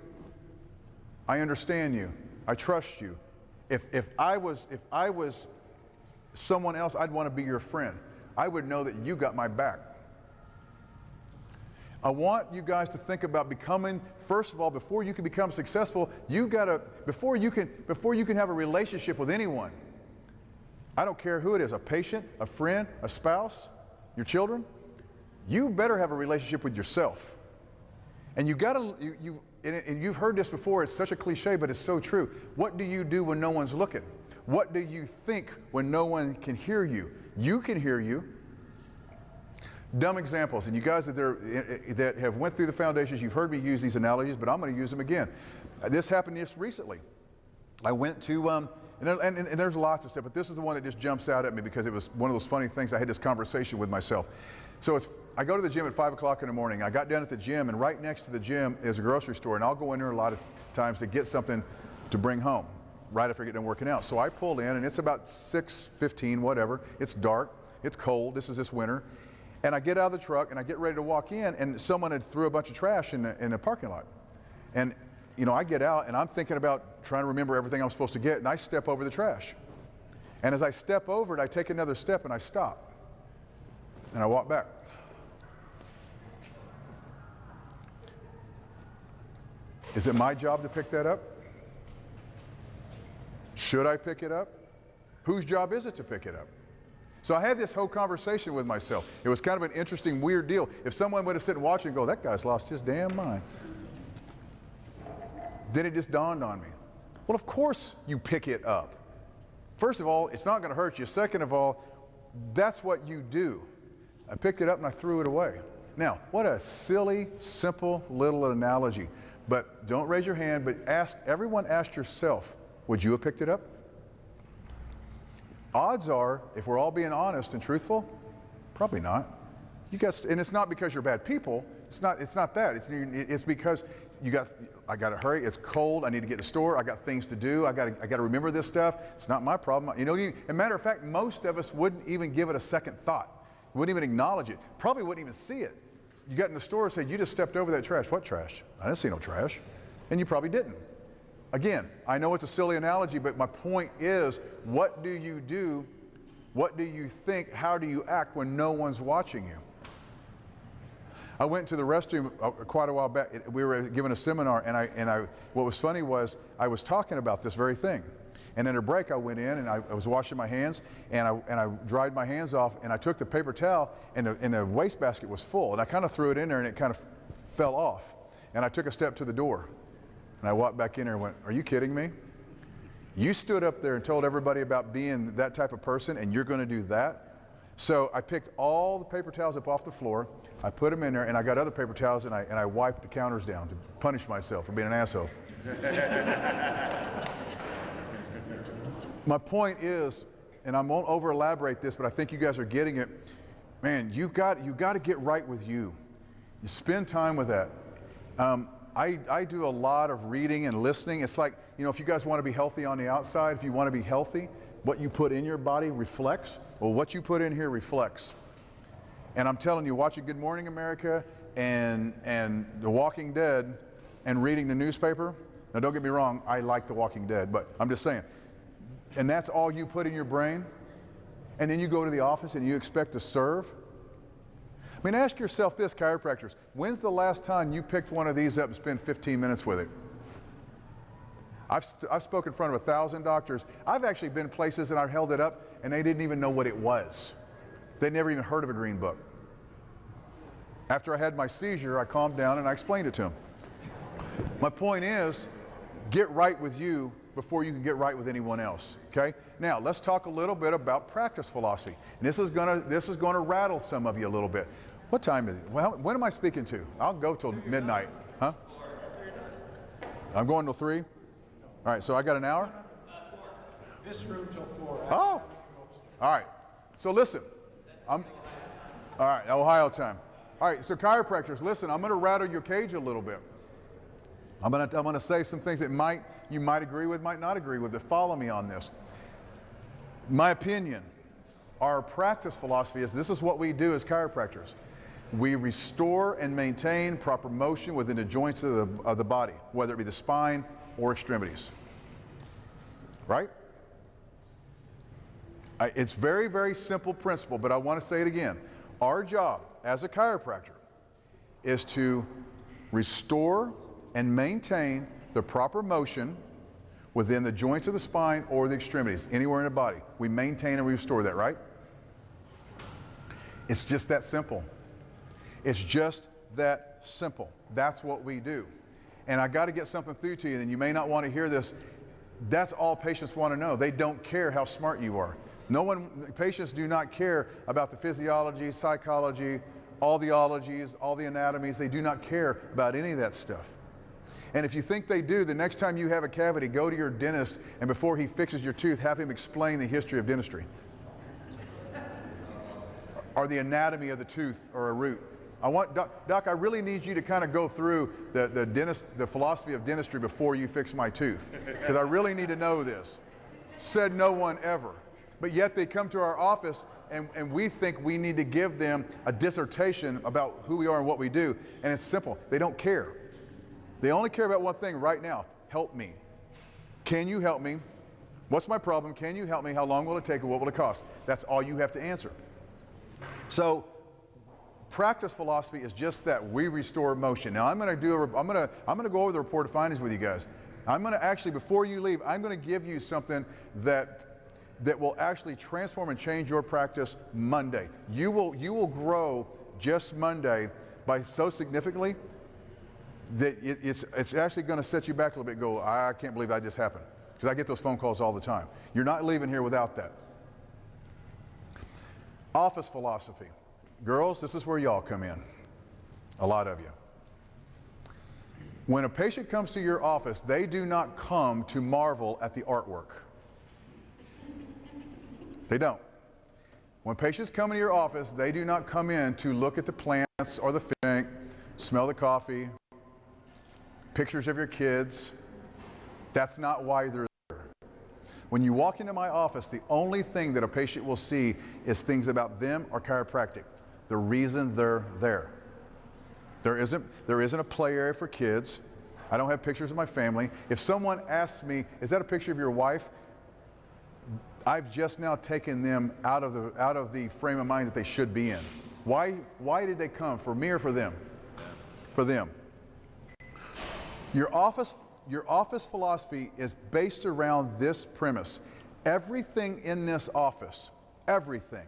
Speaker 1: I understand you. I trust you. If I was someone else, I'd want to be your friend. I would know that you got my back. I want you guys to think about becoming, first of all, before you can become successful, you got to, before you can have a relationship with anyone, I don't care who it is, a patient, a friend, a spouse, your children, you better have a relationship with yourself. And you got to, and you've heard this before, it's such a cliche, but it's so true. What do you do when no one's looking? What do you think when no one can hear you? You can hear you. Dumb examples, and you guys that have went through the foundations, you've heard me use these analogies, but I'm going to use them again. This happened just recently. I went to, and there's lots of stuff, but this is the one that just jumps out at me because it was one of those funny things. I had this conversation with myself. So I go to the gym at 5 o'clock in the morning. I got down at the gym, and right next to the gym is a grocery store, and I'll go in there a lot of times to get something to bring home right after I get done working out. So I pulled in, and it's about 6:15, whatever. It's dark. It's cold. This is this winter. And I get out of the truck, and I get ready to walk in, and someone had threw a bunch of trash in the parking lot. And, you know, I get out, and I'm thinking about trying to remember everything I'm supposed to get, and I step over the trash. And as I step over it, I take another step, and I stop. And I walk back. Is it my job to pick that up? Should I pick it up? Whose job is it to pick it up? So I had this whole conversation with myself. It was kind of an interesting, weird deal. If someone would have sit and watched and go, that guy's lost his damn mind. Then it just dawned on me. Well, of course you pick it up. First of all, it's not going to hurt you. Second of all, that's what you do. I picked it up and I threw it away. Now, what a silly, simple little analogy. But don't raise your hand, but everyone ask yourself, would you have picked it up? Odds are, if we're all being honest and truthful, probably not. And it's not because you're bad people. It's not that. It's because I got to hurry. It's cold. I need to get to the store. I got things to do. I got to remember this stuff. It's not my problem. You know, as a matter of fact, most of us wouldn't even give it a second thought. Wouldn't even acknowledge it. Probably wouldn't even see it. You got in the store and said, you just stepped over that trash. What trash? I didn't see no trash. And you probably didn't. Again, I know it's a silly analogy, but my point is, what do you do? What do you think? How do you act when no one's watching you? I went to the restroom quite a while back. We were given a seminar, and what was funny was I was talking about this very thing. And in a break, I went in and I was washing my hands, and I dried my hands off, and I took the paper towel, and the wastebasket was full, and I kind of threw it in there, and it kind of fell off. And I took a step to the door, and I walked back in there and went, are you kidding me? You stood up there and told everybody about being that type of person, and you're going to do that? So I picked all the paper towels up off the floor, I put them in there, and I got other paper towels, and I wiped the counters down to punish myself for being an asshole. My point is, and I won't over elaborate this, but I think you guys are getting it. Man, you got to get right with you. You spend time with that. I do a lot of reading and listening. It's like, you know, if you guys want to be healthy on the outside, if you want to be healthy, what you put in your body reflects. Well, what you put in here reflects. And I'm telling you, watching Good Morning America and The Walking Dead and reading the newspaper. Now, don't get me wrong, I like The Walking Dead, but I'm just saying. And that's all you put in your brain? And then you go to the office and you expect to serve? I mean, ask yourself this, chiropractors. When's the last time you picked one of these up and spent 15 minutes with it? I've spoken in front of 1,000 doctors. I've actually been places and I held it up and they didn't even know what it was. They'd never even heard of a green book. After I had my seizure, I calmed down and I explained it to them. My point is, get right with you before you can get right with anyone else, okay? Now, let's talk a little bit about practice philosophy. And this is gonna rattle some of you a little bit. What time is it? Well, when am I speaking to? I'll go till midnight, huh? I'm going till 3? All right, so I got an hour?
Speaker 2: This room till 4.
Speaker 1: Oh, all right. So listen, all right, Ohio time. All right, so chiropractors, listen, I'm gonna rattle your cage a little bit. I'm gonna say some things that you might agree with, might not agree with, but follow me on this. My opinion, our practice philosophy is this is what we do as chiropractors. We restore and maintain proper motion within the joints of the body, whether it be the spine or extremities. Right? It's very, very simple principle, but I want to say it again. Our job as a chiropractor is to restore and maintain the proper motion within the joints of the spine or the extremities, anywhere in the body. We maintain and restore that, right? It's just that simple. It's just that simple. That's what we do. And I got to get something through to you, and you may not want to hear this. That's all patients want to know. They don't care how smart you are. Patients do not care about the physiology, psychology, all the ologies, all the anatomies. They do not care about any of that stuff. And if you think they do, the next time you have a cavity, go to your dentist, and before he fixes your tooth, have him explain the history of dentistry. Or the anatomy of the tooth or a root. Doc, I really need you to kind of go through the philosophy of dentistry before you fix my tooth, because I really need to know this. Said no one ever. But yet they come to our office, and we think we need to give them a dissertation about who we are and what we do. And it's simple. They don't care. They only care about one thing right now. Help me. Can you help me? What's my problem? Can you help me? How long will it take, and what will it cost? That's all you have to answer. So practice philosophy is just that. We restore motion. Now I'm going to go over the report of findings with you guys. I'm going to actually, before you leave, I'm going to give you something that will actually transform and change your practice Monday. You will grow just Monday by so significantly that it's actually going to set you back a little bit and go, I can't believe that just happened. Because I get those phone calls all the time. You're not leaving here without that. Office philosophy. Girls, this is where y'all come in. A lot of you. When a patient comes to your office, they do not come to marvel at the artwork. They don't. When patients come into your office, they do not come in to look at the plants or the fish tank, smell the coffee, pictures of your kids. That's not why they're there. When you walk into my office, the only thing that a patient will see is things about them or chiropractic. The reason they're there. There isn't a play area for kids. I don't have pictures of my family. If someone asks me, is that a picture of your wife? I've just now taken them out of the frame of mind that they should be in. Why did they come? For me or for them? For them. Your office philosophy is based around this premise. Everything in this office, everything,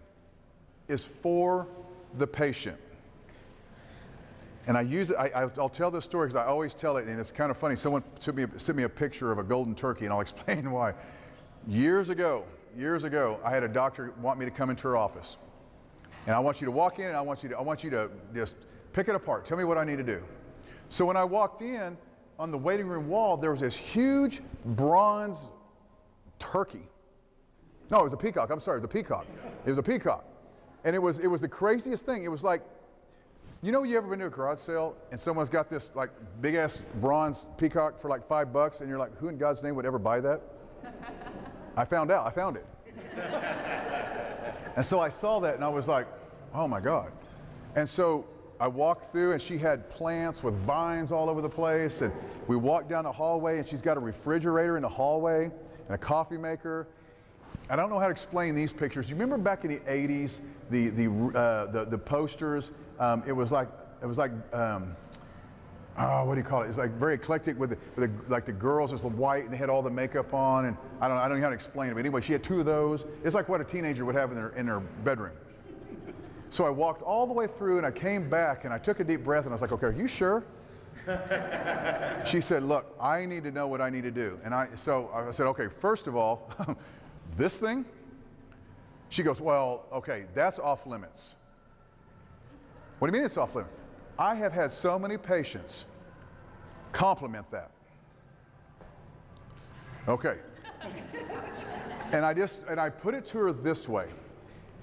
Speaker 1: is for the patient. And I use it, I'll tell this story because I always tell it, and it's kind of funny. Someone sent me a picture of a golden turkey, and I'll explain why. Years ago, I had a doctor want me to come into her office. And I want you to walk in, and I want you to just pick it apart. Tell me what I need to do. So when I walked in, on the waiting room wall, there was this huge bronze turkey. No, it was a peacock. I'm sorry, it was a peacock. It was a peacock. And it was the craziest thing. It was like, you know, you ever been to a garage sale and someone's got this like big ass bronze peacock for like $5 and you're like, who in God's name would ever buy that? I found it. And so I saw that and I was like, oh my God. And so I walked through and she had plants with vines all over the place, and we walked down the hallway and she's got a refrigerator in the hallway and a coffee maker. I don't know how to explain these pictures. Do you remember back in the 80s, the posters? It was like what do you call it? It's like very eclectic with the girls was white and they had all the makeup on, and I don't know how to explain it. But anyway, she had 2 of those. It's like what a teenager would have in their bedroom. So I walked all the way through and I came back and I took a deep breath and I was like, okay, are you sure? She said, look, I need to know what I need to do. And so I said, okay, first of all, this thing? She goes, well, okay, that's off limits. What do you mean it's off limits? I have had so many patients compliment that. Okay. And I put it to her this way.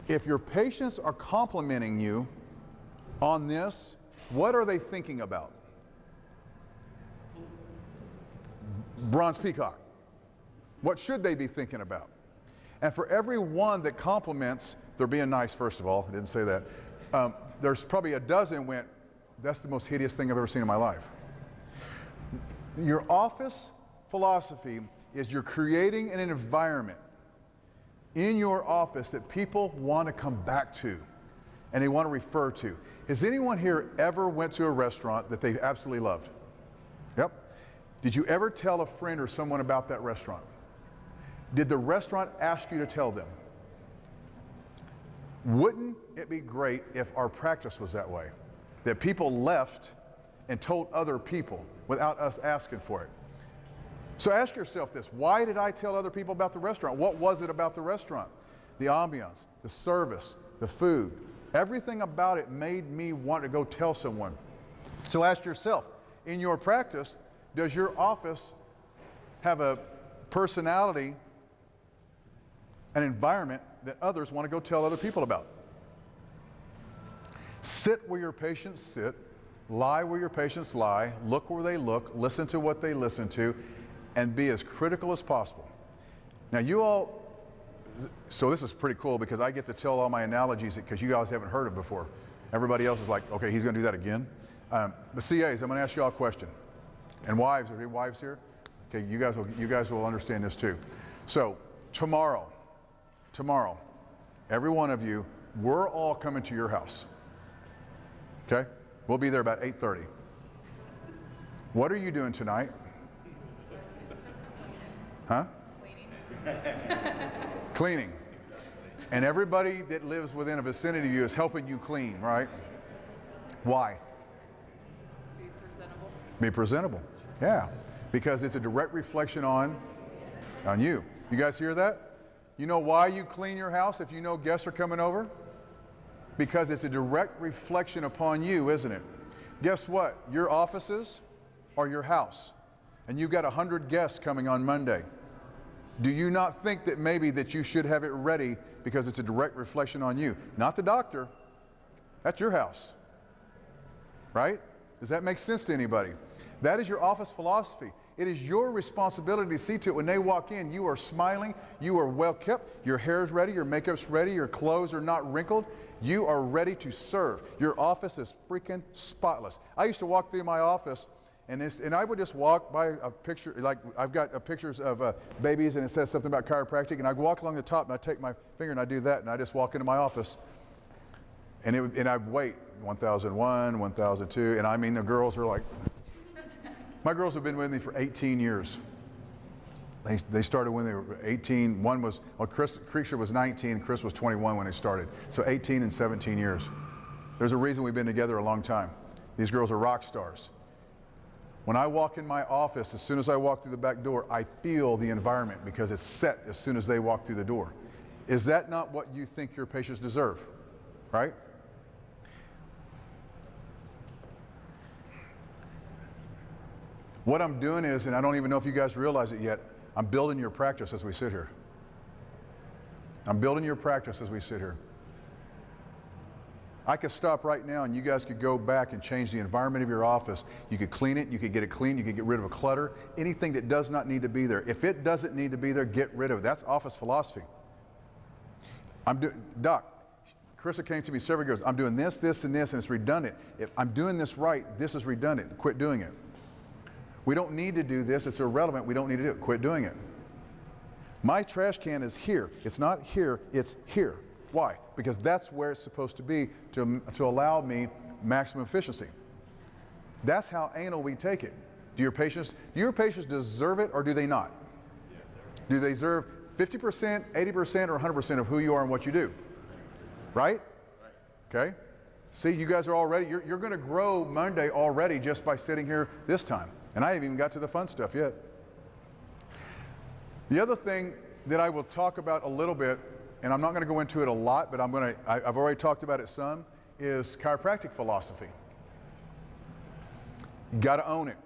Speaker 1: If your patients are complimenting you on this, what are they thinking about? Bronze peacock. What should they be thinking about? And for every one that compliments, they're being nice, first of all. I didn't say that. There's probably a dozen went, that's the most hideous thing I've ever seen in my life. Your office philosophy is you're creating an environment in your office that people want to come back to and they want to refer to. Has anyone here ever went to a restaurant that they absolutely loved? Yep. Did you ever tell a friend or someone about that restaurant? Did the restaurant ask you to tell them? Wouldn't it be great if our practice was that way? That people left and told other people without us asking for it. So ask yourself this, why did I tell other people about the restaurant? What was it about the restaurant? The ambiance, the service, the food. Everything about it made me want to go tell someone. So ask yourself, in your practice, does your office have a personality, an environment that others want to go tell other people about? Sit where your patients sit, lie where your patients lie, look where they look, listen to what they listen to, and be as critical as possible. Now you all, so this is pretty cool because I get to tell all my analogies because you guys haven't heard of before. Everybody else is like, okay, he's going to do that again. But CAs, I'm going to ask you all a question. And wives, are there wives here? Okay, you guys will understand this too. So tomorrow, every one of you, we're all coming to your house. Okay? We'll be there about 8:30. What are you doing tonight? Huh? Cleaning. And everybody that lives within a vicinity of you is helping you clean, right? Why?
Speaker 3: Be presentable.
Speaker 1: Be presentable. Yeah. Because it's a direct reflection on you. You guys hear that? You know why you clean your house if you know guests are coming over? Because it's a direct reflection upon you, isn't it? Guess what? Your offices are your house. And you've got 100 guests coming on Monday. Do you not think that maybe that you should have it ready because it's a direct reflection on you? Not the doctor. That's your house. Right? Does that make sense to anybody? That is your office philosophy. It is your responsibility to see to it when they walk in, you are smiling, you are well kept, your hair is ready, your makeup's ready, your clothes are not wrinkled. You are ready to serve. Your office is freaking spotless. I used to walk through my office and I would just walk by a picture, like I've got pictures of babies and it says something about chiropractic, and I'd walk along the top and I'd take my finger and I'd do that and I just walk into my office and I'd wait 1001, 1002, and I mean the girls are like, my girls have been with me for 18 years. They started when they were 18. One was, well, Creisha was 19, Chris was 21 when they started. So 18 and 17 years. There's a reason we've been together a long time. These girls are rock stars. When I walk in my office, as soon as I walk through the back door, I feel the environment because it's set as soon as they walk through the door. Is that not what you think your patients deserve? Right? What I'm doing is, and I don't even know if you guys realize it yet, I'm building your practice as we sit here. I'm building your practice as we sit here. I could stop right now and you guys could go back and change the environment of your office. You could clean it, you could get it clean, you could get rid of a clutter, anything that does not need to be there. If it doesn't need to be there, get rid of it. That's office philosophy. Doc, Carissa came to me several years ago, I'm doing this, this, and this, and it's redundant. If I'm doing this right, this is redundant. Quit doing it. We don't need to do this. It's irrelevant. We don't need to do it. Quit doing it. My trash can is here. It's not here. It's here. Why? Because that's where it's supposed to be to allow me maximum efficiency. That's how anal we take it. Do your patients deserve it or do they not? Yes. Do they deserve 50%, 80%, or 100% of who you are and what you do? Right? Okay? See, you guys are already, you're going to grow Monday already just by sitting here this time. And I haven't even got to the fun stuff yet. The other thing that I will talk about a little bit, and I'm not going to go into it a lot, but I've already talked about it some, is chiropractic philosophy. You got to own it.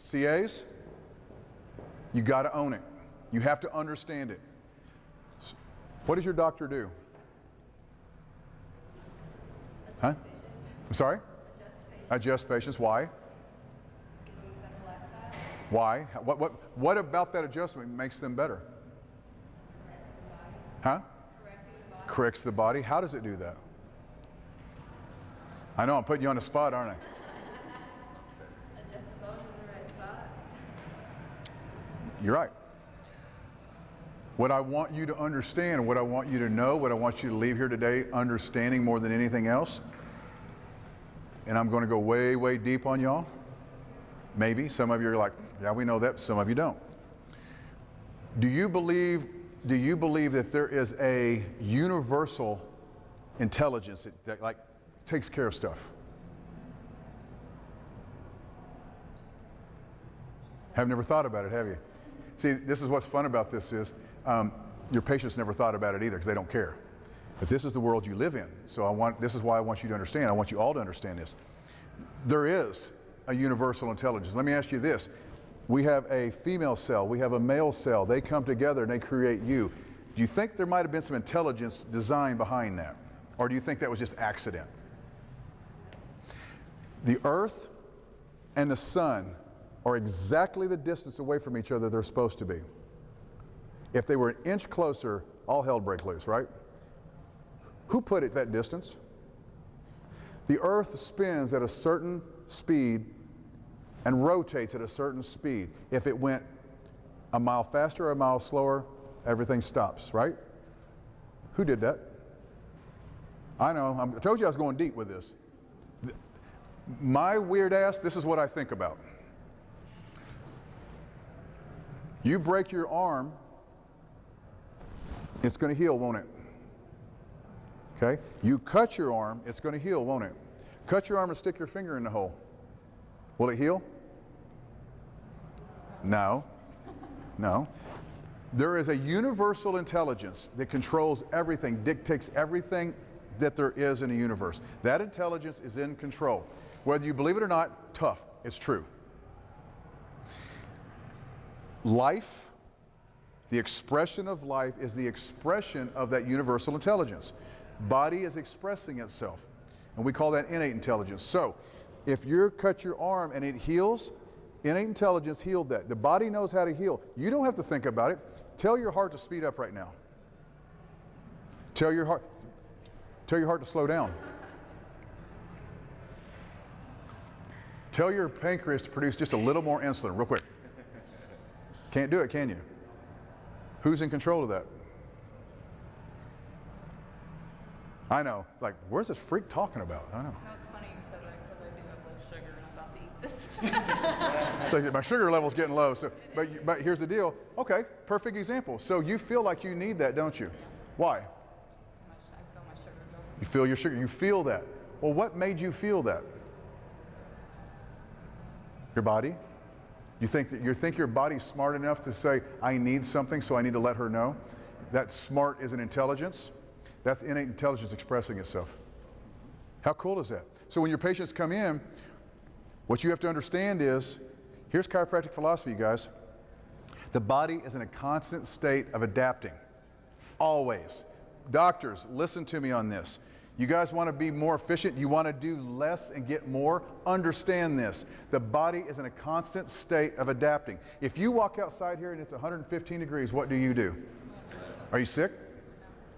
Speaker 1: CAs, you got to own it. You have to understand it. What does your doctor do? Huh? I'm sorry? Adjust patients. Why? Why? What about that adjustment makes them better? Huh? Corrects the body. How does it do that? I know I'm putting you on the spot, aren't I?
Speaker 3: Adjust the bones in the right spot.
Speaker 1: You're right. What I want you to understand, what I want you to know, what I want you to leave here today understanding more than anything else, and I'm going to go way, way deep on y'all. Maybe some of you are like, yeah, we know that. Some of you don't. Do you believe that there is a universal intelligence that like takes care of stuff? Have never thought about it, have you? See, this is what's fun about this is your patients never thought about it either because they don't care. But this is the world you live in. So this is why I want you to understand. I want you all to understand this. There is a universal intelligence. Let me ask you this. We have a female cell. We have a male cell. They come together and they create you. Do you think there might have been some intelligence design behind that? Or do you think that was just accident? The earth and the sun are exactly the distance away from each other they're supposed to be. If they were an inch closer, all hell break loose, right? Who put it that distance? The earth spins at a certain speed and rotates at a certain speed. If it went a mile faster or a mile slower, everything stops, right? Who did that? I know, I told you I was going deep with this. My weird ass, this is what I think about. You break your arm, it's going to heal, won't it? Okay? You cut your arm, it's going to heal, won't it? Cut your arm and stick your finger in the hole. Will it heal? No. No. There is a universal intelligence that controls everything, dictates everything that there is in the universe. That intelligence is in control. Whether you believe it or not, tough, it's true. Life, the expression of life, is the expression of that universal intelligence. Body is expressing itself, and we call that innate intelligence. So, if you cut your arm and it heals, innate intelligence healed that. The body knows how to heal. You don't have to think about it. Tell your heart to speed up right now. Tell your heart to slow down. Tell your pancreas to produce just a little more insulin, real quick. Can't do it, can you? Who's in control of that? I know. Like, where's this freak talking about? I don't know.
Speaker 3: No, it's funny you said that because I do have low sugar and I'm about to eat this.
Speaker 1: So my sugar level's getting low. So, but here's the deal. Okay, perfect example. So you feel like you need that, don't you? Why?
Speaker 3: I feel my sugar go.
Speaker 1: You feel your sugar. You feel that. Well, what made you feel that? Your body? You think your body's smart enough to say, I need something, so I need to let her know? That smart is an intelligence. That's innate intelligence expressing itself. How cool is that? So when your patients come in, what you have to understand is, here's chiropractic philosophy, you guys. The body is in a constant state of adapting. Always. Doctors, listen to me on this. You guys want to be more efficient? You want to do less and get more? Understand this. The body is in a constant state of adapting. If you walk outside here and it's 115 degrees, what do? Are you sick?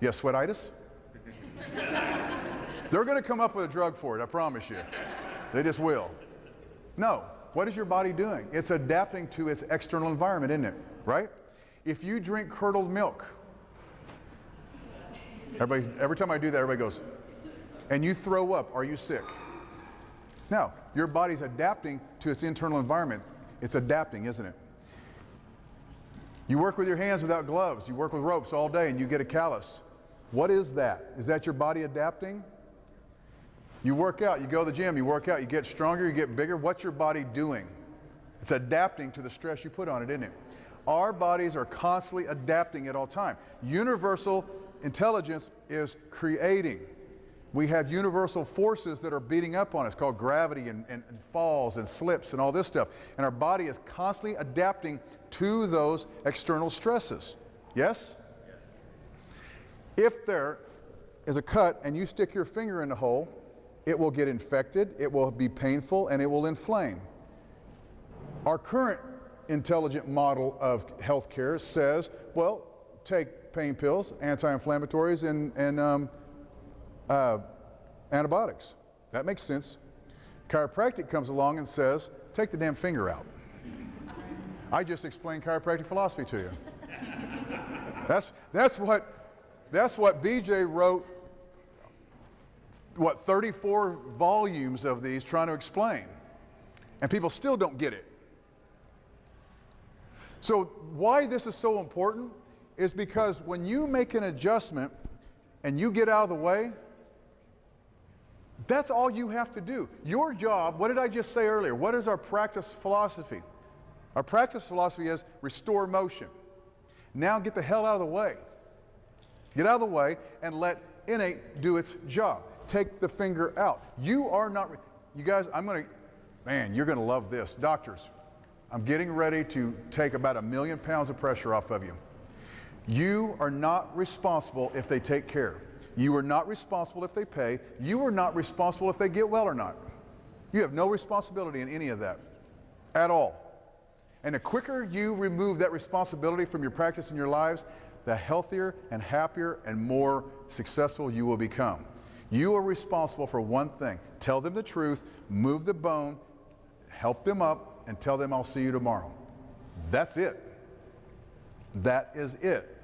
Speaker 1: You have sweatitis? They're going to come up with a drug for it, I promise you. They just will. No. What is your body doing? It's adapting to its external environment, isn't it? Right? If you drink curdled milk, every time I do that, everybody goes, and you throw up, are you sick? No, your body's adapting to its internal environment. It's adapting, isn't it? You work with your hands without gloves. You work with ropes all day and you get a callus. What is that? Is that your body adapting? You work out, you go to the gym, you work out, you get stronger, you get bigger. What's your body doing? It's adapting to the stress you put on it, isn't it? Our bodies are constantly adapting at all time. Universal intelligence is creating. We have universal forces that are beating up on us called gravity and falls and slips and all this stuff. And our body is constantly adapting to those external stresses. Yes? Yes. If there is a cut and you stick your finger in the hole, it will get infected, it will be painful, and it will inflame. Our current intelligent model of healthcare says, well, take pain pills, anti-inflammatories, and antibiotics. That makes sense. Chiropractic comes along and says, take the damn finger out. I just explained chiropractic philosophy to you. That's what BJ wrote, what, 34 volumes of these trying to explain. And people still don't get it. So why this is so important is because when you make an adjustment and you get out of the way, that's all you have to do. Your job, what did I just say earlier? What is our practice philosophy? Our practice philosophy is restore motion. Now get the hell out of the way. Get out of the way and let innate do its job. Take the finger out. You are not, you guys, man, you're going to love this. Doctors, I'm getting ready to take about 1 million pounds of pressure off of you. You are not responsible if they take care. You are not responsible if they pay. You are not responsible if they get well or not. You have no responsibility in any of that at all. And the quicker you remove that responsibility from your practice and your lives, the healthier and happier and more successful you will become. You are responsible for one thing. Tell them the truth, move the bone, help them up, and tell them I'll see you tomorrow. That's it. That is it.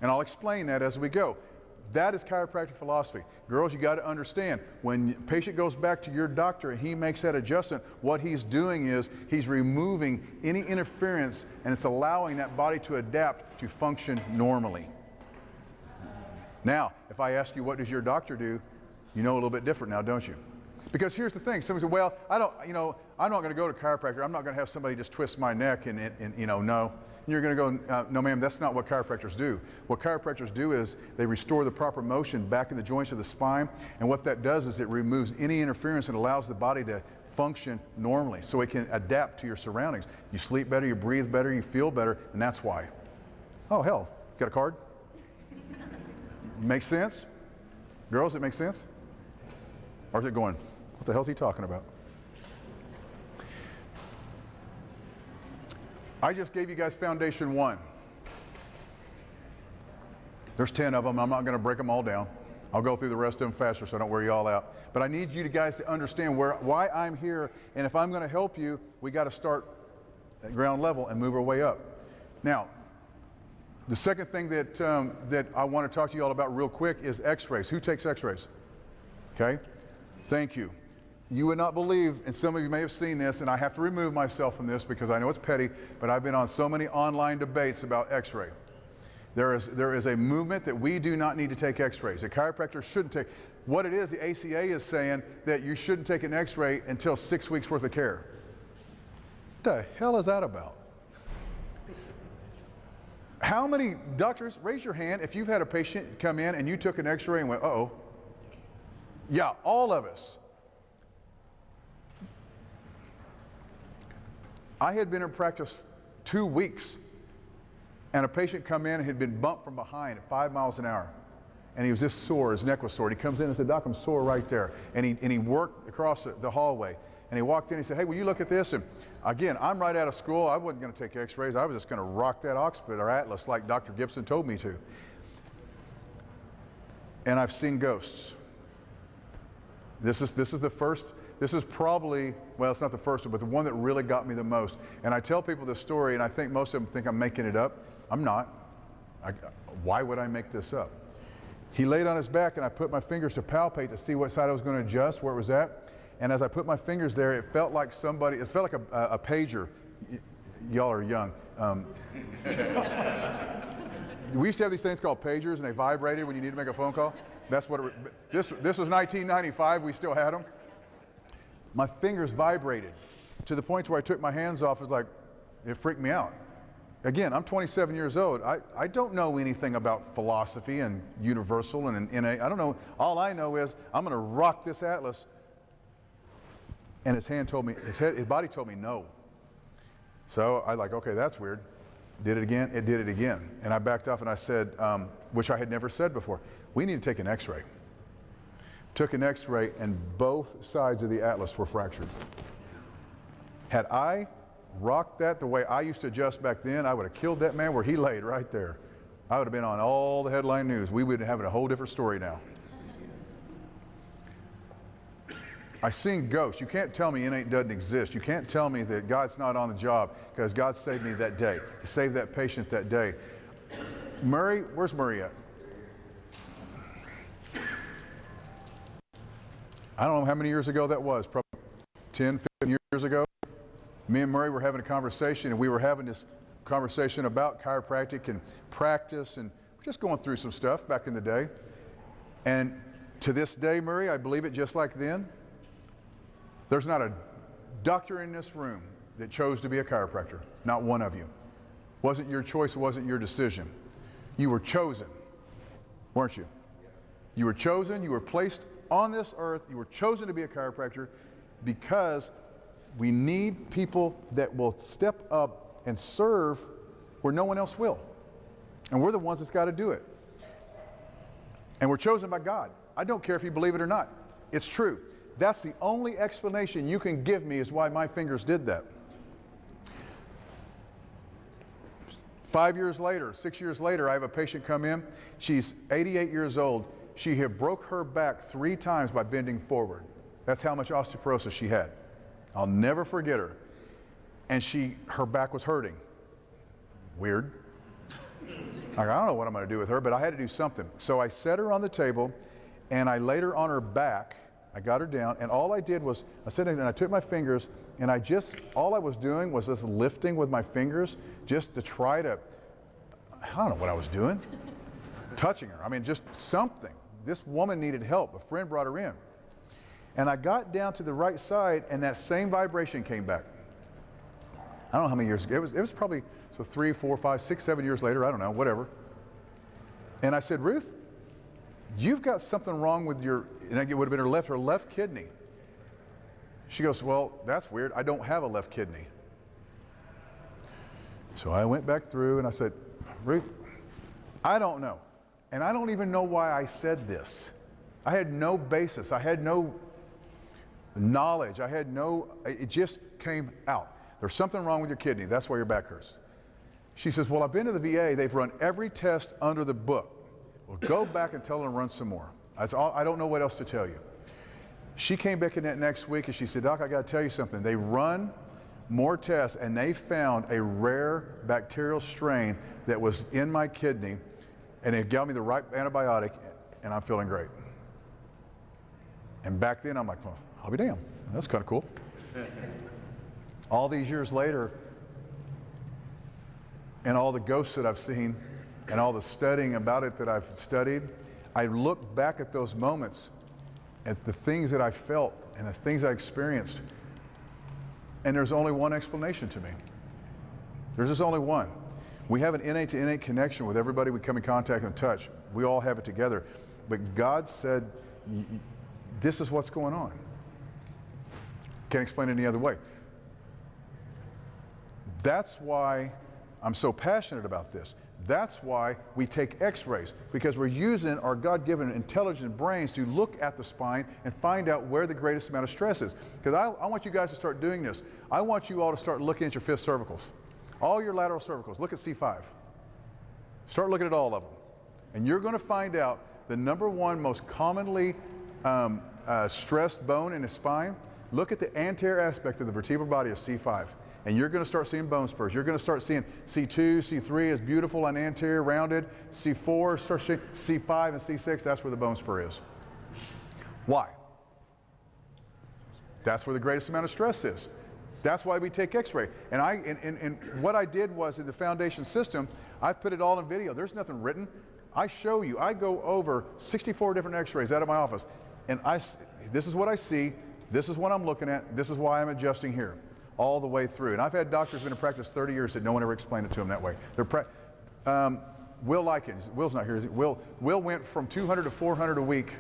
Speaker 1: And I'll explain that as we go. That is chiropractic philosophy. Girls, you got to understand, when a patient goes back to your doctor and he makes that adjustment, what he's doing is he's removing any interference, and it's allowing that body to adapt to function normally. Now, if I ask you, what does your doctor do? You know a little bit different now, don't you? Because here's the thing. Somebody said, well, I'm not going to go to a chiropractor. I'm not going to have somebody just twist my neck and no. And you're going to go, no, ma'am, that's not what chiropractors do. What chiropractors do is they restore the proper motion back in the joints of the spine. And what that does is it removes any interference and allows the body to function normally so it can adapt to your surroundings. You sleep better, you breathe better, you feel better, and that's why. Oh, hell, got a card? Makes sense? Girls, it makes sense? Or is it going, what the hell is he talking about? I just gave you guys foundation 1. There's 10 of them. I'm not going to break them all down. I'll go through the rest of them faster so I don't wear you all out. But I need you guys to understand why I'm here, and if I'm going to help you, we got to start at ground level and move our way up. Now, the second thing that I want to talk to you all about real quick is x-rays. Who takes x-rays? Okay? Thank you. You would not believe, and some of you may have seen this, and I have to remove myself from this because I know it's petty, but I've been on so many online debates about x-ray. There is a movement that we do not need to take x-rays. A chiropractor shouldn't take. What it is, the ACA is saying that you shouldn't take an x-ray until 6 weeks worth of care. What the hell is that about? How many doctors, raise your hand if you've had a patient come in and you took an x-ray and went, uh-oh. Yeah, all of us. I had been in practice 2 weeks, and a patient come in and had been bumped from behind at 5 miles an hour. And he was just sore, his neck was sore. And he comes in and said, Doc, I'm sore right there. And he worked across the hallway. And he walked in and he said, hey, will you look at this? And again, I'm right out of school. I wasn't going to take x-rays. I was just going to rock that occiput or atlas like Dr. Gibson told me to. And I've seen ghosts. This is the first. This is probably, well, it's not the first one, but the one that really got me the most. And I tell people this story, and I think most of them think I'm making it up. I'm not. Why would I make this up? He laid on his back, and I put my fingers to palpate to see what side I was going to adjust, where it was at. And as I put my fingers there, it felt like somebody, it felt like a pager. Y'all are young. We used to have these things called pagers, and they vibrated when you need to make a phone call. That's what this was 1995. We still had them. My fingers vibrated to the point where I took my hands off. It was like, it freaked me out. Again, I'm 27 years old. I don't know anything about philosophy and universal and innate. I don't know. All I know is I'm going to rock this atlas. And his body told me no. So I like, okay, that's weird. Did it again? It did it again. And I backed off and I said, which I had never said before, we need to take an x-ray. Took an x-ray and both sides of the atlas were fractured. Had I rocked that the way I used to adjust back then, I would have killed that man where he laid right there. I would have been on all the headline news. We would be having a whole different story now. I seen ghosts. You can't tell me innate doesn't exist. You can't tell me that God's not on the job because God saved me that day. He saved that patient that day. Murray, where's Murray at? I don't know how many years ago that was, probably 10, 15 years ago. Me and Murray were having a conversation, and we were having this conversation about chiropractic and practice, and we're just going through some stuff back in the day. And to this day, Murray, I believe it just like then. There's not a doctor in this room that chose to be a chiropractor. Not one of you. Wasn't your choice, wasn't your decision. You were chosen, weren't you? You were chosen, you were placed on this earth, you were chosen to be a chiropractor because we need people that will step up and serve where no one else will. And we're the ones that's got to do it. And we're chosen by God. I don't care if you believe it or not. It's true. That's the only explanation you can give me is why my fingers did that. 5 years later, 6 years later, I have a patient come in. She's 88 years old. She had broke her back 3 times by bending forward. That's how much osteoporosis she had. I'll never forget her. And her back was hurting. Weird. I don't know what I'm going to do with her, but I had to do something. So I set her on the table, and I laid her on her back. I got her down, and all I did was, I sat down and I took my fingers, and all I was doing was just lifting with my fingers just to try to, I don't know what I was doing. Touching her. I mean, just something. This woman needed help. A friend brought her in. And I got down to the right side, and that same vibration came back. I don't know how many years ago. It was probably 3, 4, 5, 6, 7 years later. I don't know, whatever. And I said, Ruth, you've got something wrong with and it would have been her left kidney. She goes, well, that's weird. I don't have a left kidney. So I went back through and I said, Ruth, I don't know. And I don't even know why I said this. I had no basis. I had no knowledge. It just came out. There's something wrong with your kidney. That's why your back hurts. She says, well, I've been to the VA. They've run every test under the book. Well, go back and tell them to run some more. That's all. I don't know what else to tell you. She came back in that next week and she said, Doc, I got to tell you something. They run more tests and they found a rare bacterial strain that was in my kidney, and it got me the right antibiotic, and I'm feeling great. And back then I'm like, well, I'll be damned. That's kind of cool. All these years later, and all the ghosts that I've seen, and all the studying about it that I've studied, I look back at those moments, at the things that I felt and the things I experienced, and there's only one explanation to me. There's just only one. We have an innate to innate connection with everybody we come in contact and touch. We all have it together. But God said, this is what's going on. Can't explain it any other way. That's why I'm so passionate about this. That's why we take x-rays, because we're using our God-given intelligent brains to look at the spine and find out where the greatest amount of stress is. Because I want you guys to start doing this. I want you all to start looking at your 5th cervicals. All your lateral cervicals. Look at C5. Start looking at all of them. And you're going to find out the #1 most commonly stressed bone in the spine. Look at the anterior aspect of the vertebral body of C5. And you're going to start seeing bone spurs. You're going to start seeing C2, C3 is beautiful and anterior, rounded. C4, start seeing C5 and C6, that's where the bone spur is. Why? That's where the greatest amount of stress is. That's why we take x-ray. And what I did was, in the foundation system, I've put it all in video. There's nothing written. I show you. I go over 64 different x-rays out of my office. And this is what I see. This is what I'm looking at. This is why I'm adjusting here. All the way through. And I've had doctors who've been in practice 30 years that no one ever explained it to them that way. Will Likens, Will's not here. Will went from 200 to 400 a week,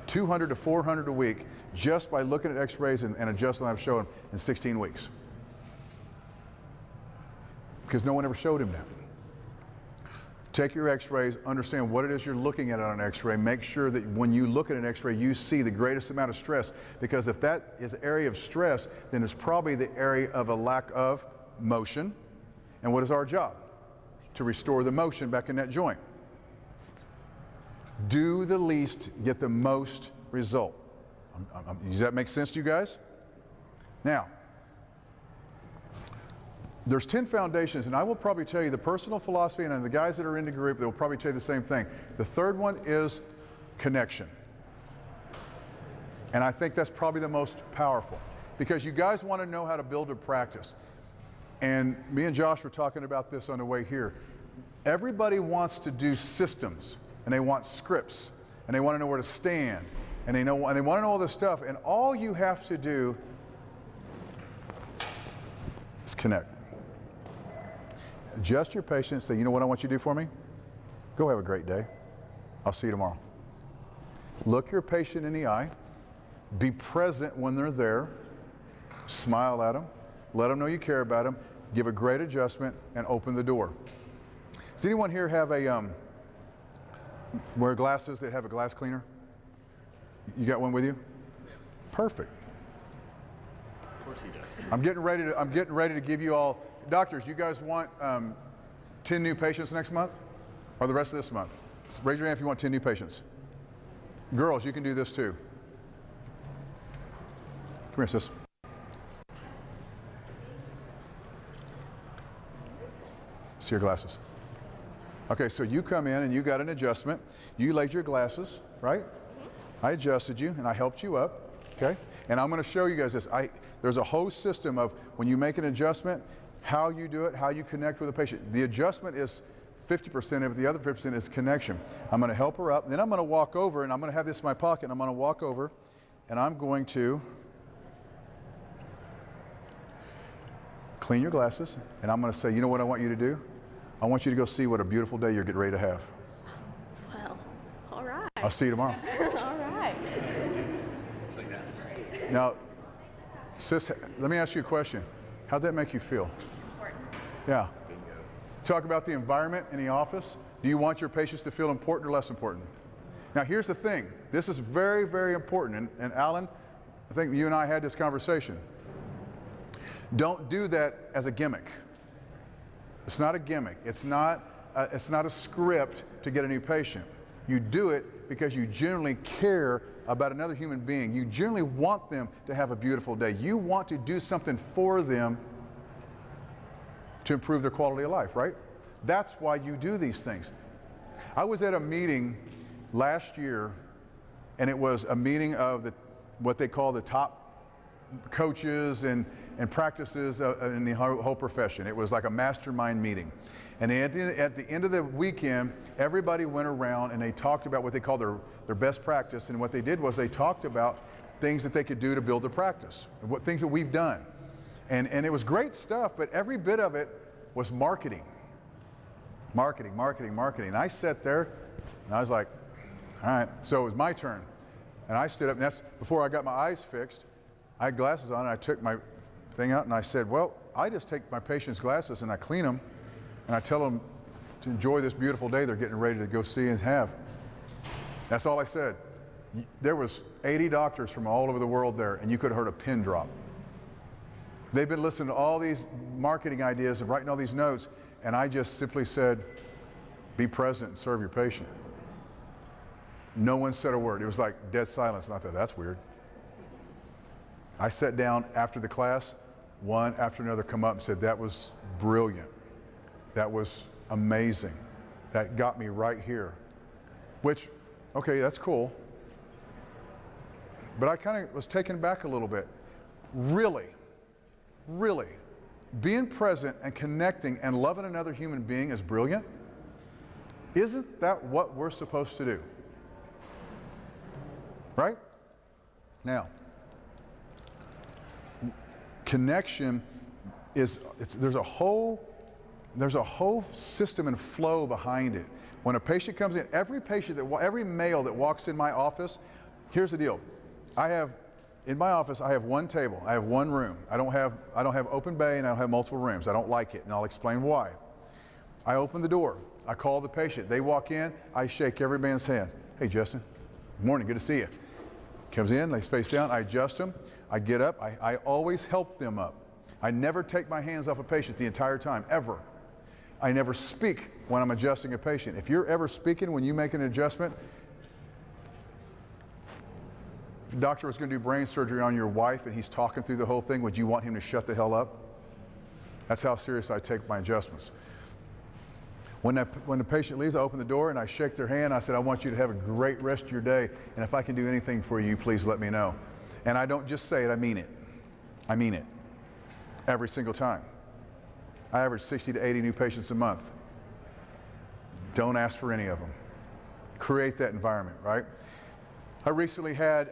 Speaker 1: 200 to 400 a week, just by looking at x-rays and adjusting I've shown him in 16 weeks. Because no one ever showed him that. Take your x-rays, understand what it is you're looking at on an x-ray. Make sure that when you look at an x-ray, you see the greatest amount of stress. Because if that is an area of stress, then it's probably the area of a lack of motion. And what is our job? To restore the motion back in that joint. Do the least, get the most result. Does that make sense to you guys? Now, there's 10 foundations, and I will probably tell you the personal philosophy, and the guys that are in the group, they will probably tell you the same thing. The third one is connection. And I think that's probably the most powerful, because you guys want to know how to build a practice. And me and Josh were talking about this on the way here. Everybody wants to do systems, and they want scripts, and they want to know where to stand, and they want to know all this stuff, and all you have to do is connect. Adjust your patience. Say, you know what I want you to do for me? Go have a great day. I'll see you tomorrow. Look your patient in the eye. Be present when they're there. Smile at them. Let them know you care about them. Give a great adjustment and open the door. Does anyone here have a, wear glasses that have a glass cleaner? You got one with you? Perfect.
Speaker 4: Of course he does.
Speaker 1: I'm getting ready to give you all, doctors, you guys want 10 new patients next month? Or the rest of this month? Raise your hand if you want 10 new patients. Girls, you can do this too. Come here, sis. See your glasses. Okay, so you come in and you got an adjustment. You laid your glasses, right? I adjusted you and I helped you up, okay? And I'm going to show you guys this. There's a whole system of when you make an adjustment, how you do it, how you connect with the patient. The adjustment is 50% of it, the other 50% is connection. I'm going to help her up, and then I'm going to walk over, and I'm going to have this in my pocket, and I'm going to walk over, and I'm going to clean your glasses, and I'm going to say, you know what I want you to do? I want you to go see what a beautiful day you're getting ready to have.
Speaker 5: Well, all right.
Speaker 1: I'll see you tomorrow.
Speaker 5: All right.
Speaker 1: Now, sis, let me ask you a question. How'd that make you feel?
Speaker 3: Important.
Speaker 1: Yeah. Talk about the environment in the office. Do you want your patients to feel important or less important? Now, here's the thing. This is very, very important. And Alan, I think you and I had this conversation. Don't do that as a gimmick. It's not a gimmick. It's not a script to get a new patient. You do it because you genuinely care about another human being. You genuinely want them to have a beautiful day. You want to do something for them to improve their quality of life, right? That's why you do these things. I was at a meeting last year, and it was a meeting of what they call the top coaches and practices in the whole profession. It was like a mastermind meeting. And at the end of the weekend, everybody went around and they talked about what they call their best practice. And what they did was they talked about things that they could do to build their practice, things that we've done. And it was great stuff, but every bit of it was marketing. Marketing, marketing, marketing. And I sat there and I was like, all right, so it was my turn. And I stood up, and that's before I got my eyes fixed. I had glasses on, and I took my thing out and I said, well, I just take my patient's glasses and I clean them and I tell them to enjoy this beautiful day they're getting ready to go see and have. That's all I said. There was 80 doctors from all over the world there, and you could have heard a pin drop. They've been listening to all these marketing ideas and writing all these notes, and I just simply said, be present and serve your patient. No one said a word. It was like dead silence, and I thought, that's weird. I sat down after the class, one after another come up and said, that was brilliant. That was amazing. That got me right here. Which, okay, that's cool. But I kind of was taken back a little bit. Really, being present and connecting and loving another human being is brilliant. Isn't that what we're supposed to do? Right? Now, connection is, there's a whole system and flow behind it. When a patient comes in, every male that walks in my office, here's the deal. In my office, I have one table. I have one room. I don't have open bay, and I don't have multiple rooms. I don't like it, and I'll explain why. I open the door. I call the patient. They walk in. I shake every man's hand. Hey, Justin. Good morning. Good to see you. Comes in, lays face down. I adjust them. I get up. I always help them up. I never take my hands off a patient the entire time, ever. I never speak when I'm adjusting a patient. If you're ever speaking when you make an adjustment, if the doctor was going to do brain surgery on your wife and he's talking through the whole thing, would you want him to shut the hell up? That's how serious I take my adjustments. When the patient leaves, I open the door and I shake their hand. I said, I want you to have a great rest of your day, and if I can do anything for you, please let me know. And I don't just say it, I mean it. I mean it. Every single time. I average 60 to 80 new patients a month. Don't ask for any of them. Create that environment, right? I recently had,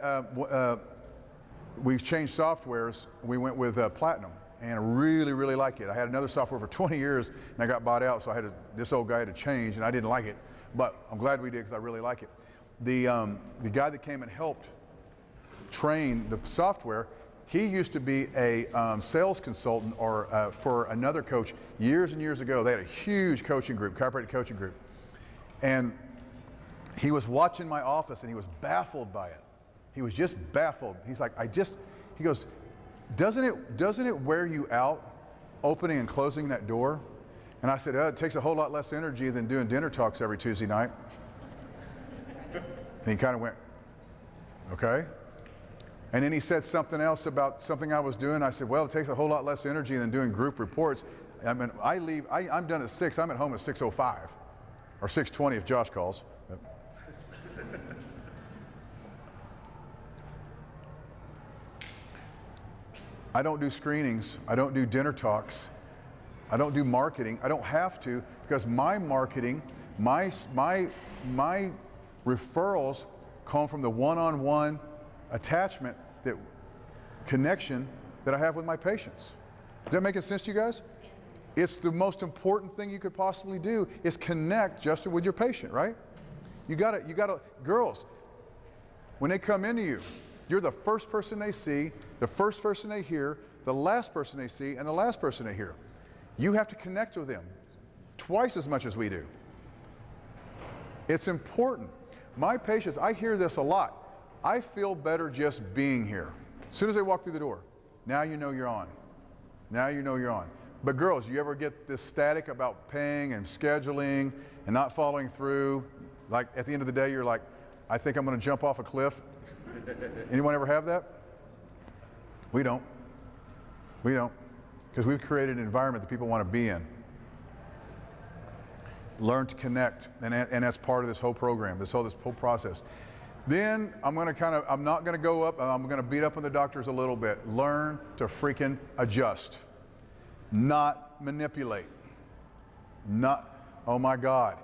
Speaker 1: we've changed softwares. We went with Platinum, and I really, really like it. I had another software for 20 years, and I got bought out, so this old guy had to change, and I didn't like it. But I'm glad we did because I really like it. the guy that came and helped train the software, he used to be a sales consultant or for another coach years and years ago. They had a huge coaching group, chiropractic coaching group. And he was watching my office and he was baffled by it. He was just baffled. He's like, he goes, doesn't it wear you out opening and closing that door? And I said, it takes a whole lot less energy than doing dinner talks every Tuesday night. And he kind of went, okay. And then he said something else about something I was doing. I said, well, it takes a whole lot less energy than doing group reports. I mean, I'm done at 6. I'm at home at 6:05 or 6:20 if Josh calls. I don't do screenings. I don't do dinner talks. I don't do marketing. I don't have to, because my marketing, my referrals come from the one-on-one attachment, that connection that I have with my patients. Does that make sense to you guys? It's the most important thing you could possibly do is connect, Justin, with your patient, right? You gotta, girls, when they come into you, you're the first person they see, the first person they hear, the last person they see, and the last person they hear. You have to connect with them twice as much as we do. It's important. My patients, I hear this a lot. I feel better just being here. As soon as they walk through the door, now you know you're on. Now you know you're on. But girls, you ever get this static about paying and scheduling and not following through? Like at the end of the day, you're like, I think I'm going to jump off a cliff. Anyone ever have that? We don't. We don't. Because we've created an environment that people want to be in. Learn to connect, and that's part of this whole program, this whole process. Then I'm not going to go up, I'm going to beat up on the doctors a little bit. Learn to freaking adjust, not manipulate. Oh my God.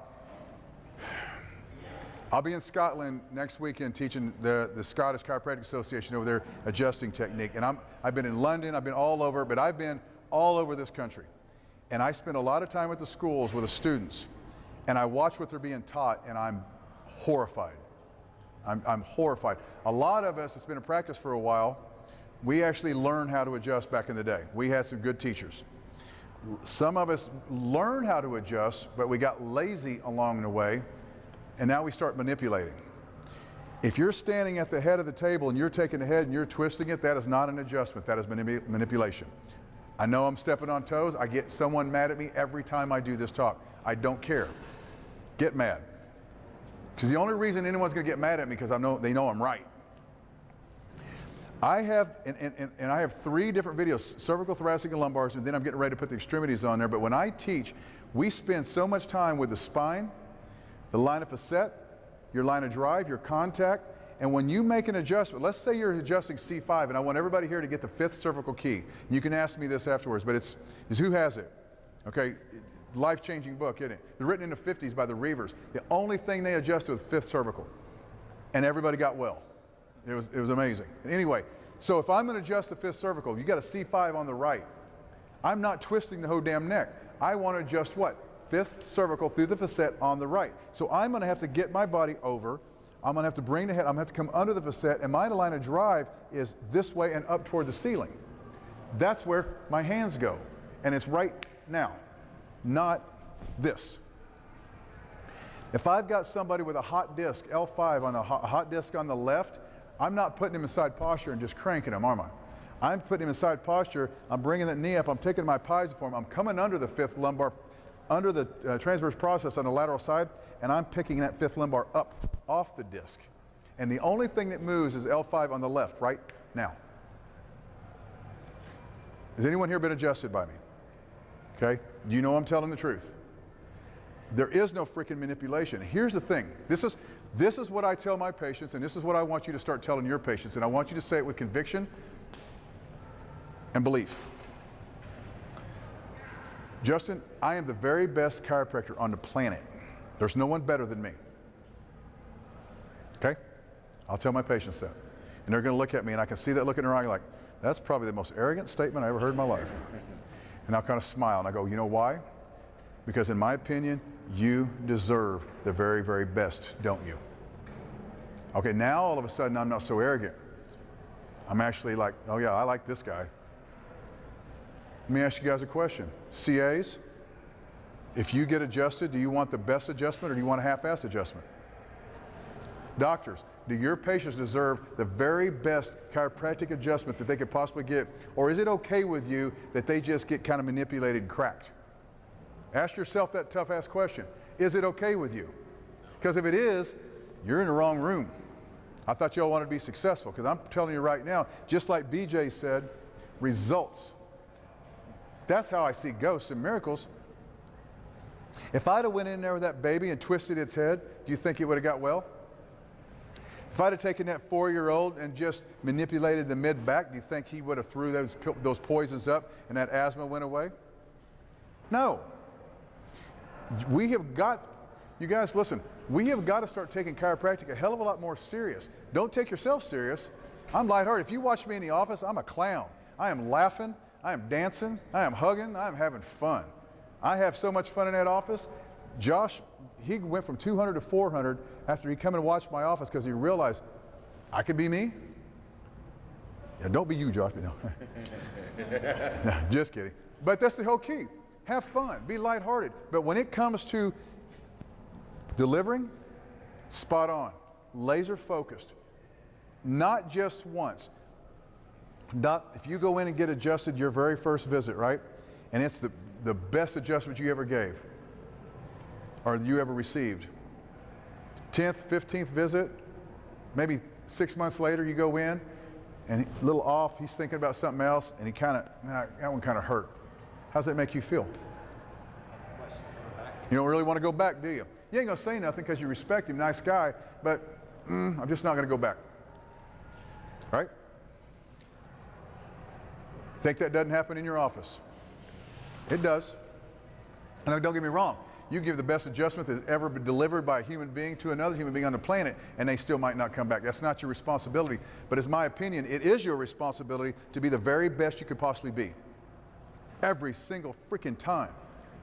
Speaker 1: I'll be in Scotland next weekend teaching the Scottish Chiropractic Association over their adjusting technique. And I've been in London, I've been all over, but I've been all over this country. And I spend a lot of time at the schools with the students, and I watch what they're being taught, and I'm horrified. I'm horrified. A lot of us, it's been in practice for a while, we actually learned how to adjust back in the day. We had some good teachers. Some of us learned how to adjust, but we got lazy along the way, and now we start manipulating. If you're standing at the head of the table and you're taking the head and you're twisting it, that is not an adjustment, that is manipulation. I know I'm stepping on toes. I get someone mad at me every time I do this talk. I don't care. Get mad. Because the only reason anyone's going to get mad at me because they know I'm right. I have, and I have 3 different videos, cervical, thoracic, and lumbars, and then I'm getting ready to put the extremities on there. But when I teach, we spend so much time with the spine, the line of facet, your line of drive, your contact, and when you make an adjustment, let's say you're adjusting C5, and I want everybody here to get the 5th cervical key. You can ask me this afterwards, but it's who has it? Okay, life-changing book, isn't it? They're written in the 50s by the Reavers. The only thing they adjusted was 5th cervical, and everybody got well. It was amazing. Anyway, so if I'm going to adjust the 5th cervical, you got a C5 on the right. I'm not twisting the whole damn neck. I want to adjust what? 5th cervical through the facet on the right. So I'm going to have to get my body over. I'm going to have to bring the head. I'm going to have to come under the facet, and my line of drive is this way and up toward the ceiling. That's where my hands go, and it's right now, not this. If I've got somebody with a hot disc, L5 on a hot disc on the left, I'm not putting him in side posture and just cranking him, am I? I'm putting him in side posture. I'm bringing that knee up. I'm taking my pisiform. I'm coming under the 5th lumbar, under the transverse process on the lateral side, and I'm picking that 5th lumbar up off the disc. And the only thing that moves is L5 on the left right now. Has anyone here been adjusted by me? Okay? Do you know I'm telling the truth? There is no freaking manipulation. Here's the thing. This is what I tell my patients, and this is what I want you to start telling your patients, and I want you to say it with conviction and belief. Justin, I am the very best chiropractor on the planet. There's no one better than me. Okay? I'll tell my patients that. And they're going to look at me, and I can see that look in their eye like, that's probably the most arrogant statement I ever heard in my life. And I'll kind of smile, and I go, you know why? Because in my opinion, you deserve the very, very best, don't you? Okay, now all of a sudden I'm not so arrogant. I'm actually like, oh yeah, I like this guy. Let me ask you guys a question. CAs, if you get adjusted, do you want the best adjustment or do you want a half-assed adjustment? Doctors, do your patients deserve the very best chiropractic adjustment that they could possibly get, or is it okay with you that they just get kind of manipulated and cracked? Ask yourself that tough-ass question. Is it okay with you? Because if it is, you're in the wrong room. I thought y'all wanted to be successful, because I'm telling you right now, just like BJ said, results. That's how I see ghosts and miracles. If I'd have went in there with that baby and twisted its head, do you think it would have got well? If I'd have taken that 4-year-old and just manipulated the mid-back, do you think he would have threw those poisons up and that asthma went away? No. We have got, you guys listen, we have got to start taking chiropractic a hell of a lot more serious. Don't take yourself serious. I'm lighthearted. If you watch me in the office, I'm a clown. I am laughing, I am dancing, I am hugging, I am having fun. I have so much fun in that office. Josh, he went from 200 to 400 after he come and watched my office because he realized I could be me. Yeah, don't be you, Josh. No. No, just kidding. But that's the whole key. Have fun. Be lighthearted. But when it comes to delivering, spot on. Laser focused. Not just once. If you go in and get adjusted your very first visit, right? And it's the best adjustment you ever gave or you ever received. 10th, 15th visit, maybe 6 months later you go in and a little off, he's thinking about something else and he kind of, that one kind of hurt. How does that make you feel? You don't really want to go back, do you? You ain't going to say nothing because you respect him, nice guy, but I'm just not going to go back. Right? Think that doesn't happen in your office? It does. And don't get me wrong. You give the best adjustment that's ever been delivered by a human being to another human being on the planet, and they still might not come back. That's not your responsibility. But it's my opinion, it is your responsibility to be the very best you could possibly be. Every single freaking time.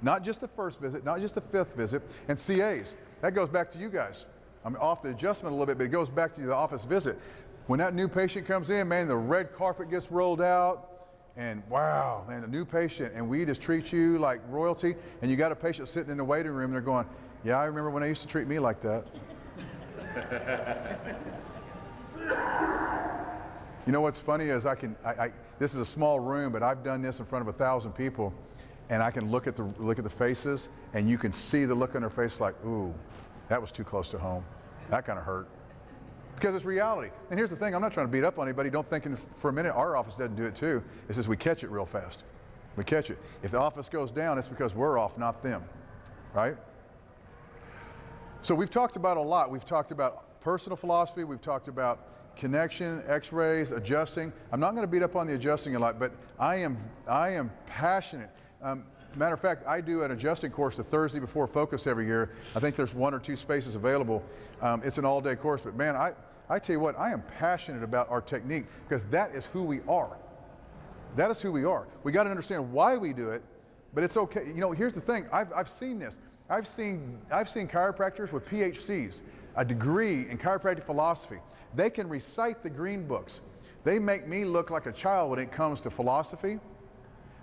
Speaker 1: Not just the first visit, not just the 5th visit. And CAs, that goes back to you guys. I'm off the adjustment a little bit, but it goes back to the office visit. When that new patient comes in, man, the red carpet gets rolled out. And wow, man, a new patient, and we just treat you like royalty, and you got a patient sitting in the waiting room, and they're going, yeah, I remember when they used to treat me like that. You know what's funny is this is a small room, but I've done this in front of 1,000 people, and I can look at the faces, and you can see the look on their face like, ooh, that was too close to home. That kind of hurt. Because it's reality. And here's the thing, I'm not trying to beat up on anybody. Don't think for a minute our office doesn't do it too. It's just we catch it real fast. We catch it. If the office goes down, it's because we're off, not them. Right? So we've talked about a lot. We've talked about personal philosophy. We've talked about connection, x-rays, adjusting. I'm not going to beat up on the adjusting a lot, but I am passionate. Matter of fact, I do an adjusting course the Thursday before Focus every year. I think there's 1 or 2 spaces available. It's an all-day course, but man, I tell you what, I am passionate about our technique because that is who we are. That is who we are. We got to understand why we do it, but it's okay. You know, here's the thing. I've seen this. I've seen chiropractors with PhDs, a degree in chiropractic philosophy. They can recite the green books. They make me look like a child when it comes to philosophy.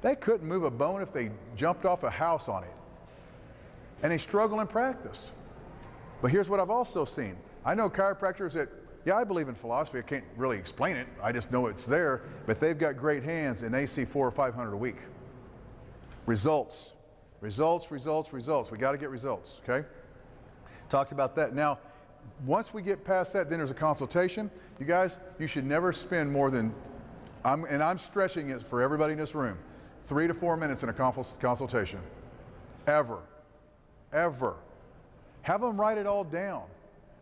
Speaker 1: They couldn't move a bone if they jumped off a house on it. And they struggle in practice. But here's what I've also seen. I know chiropractors that, yeah, I believe in philosophy. I can't really explain it. I just know it's there. But they've got great hands and they see 400 or 500 a week. Results. Results, results, results. We got to get results, okay? Talked about that. Now, once we get past that, then there's a consultation. You guys, you should never spend more than, and I'm stretching it for everybody in this room, 3 to 4 minutes in a consultation. Ever. Ever. Have them write it all down.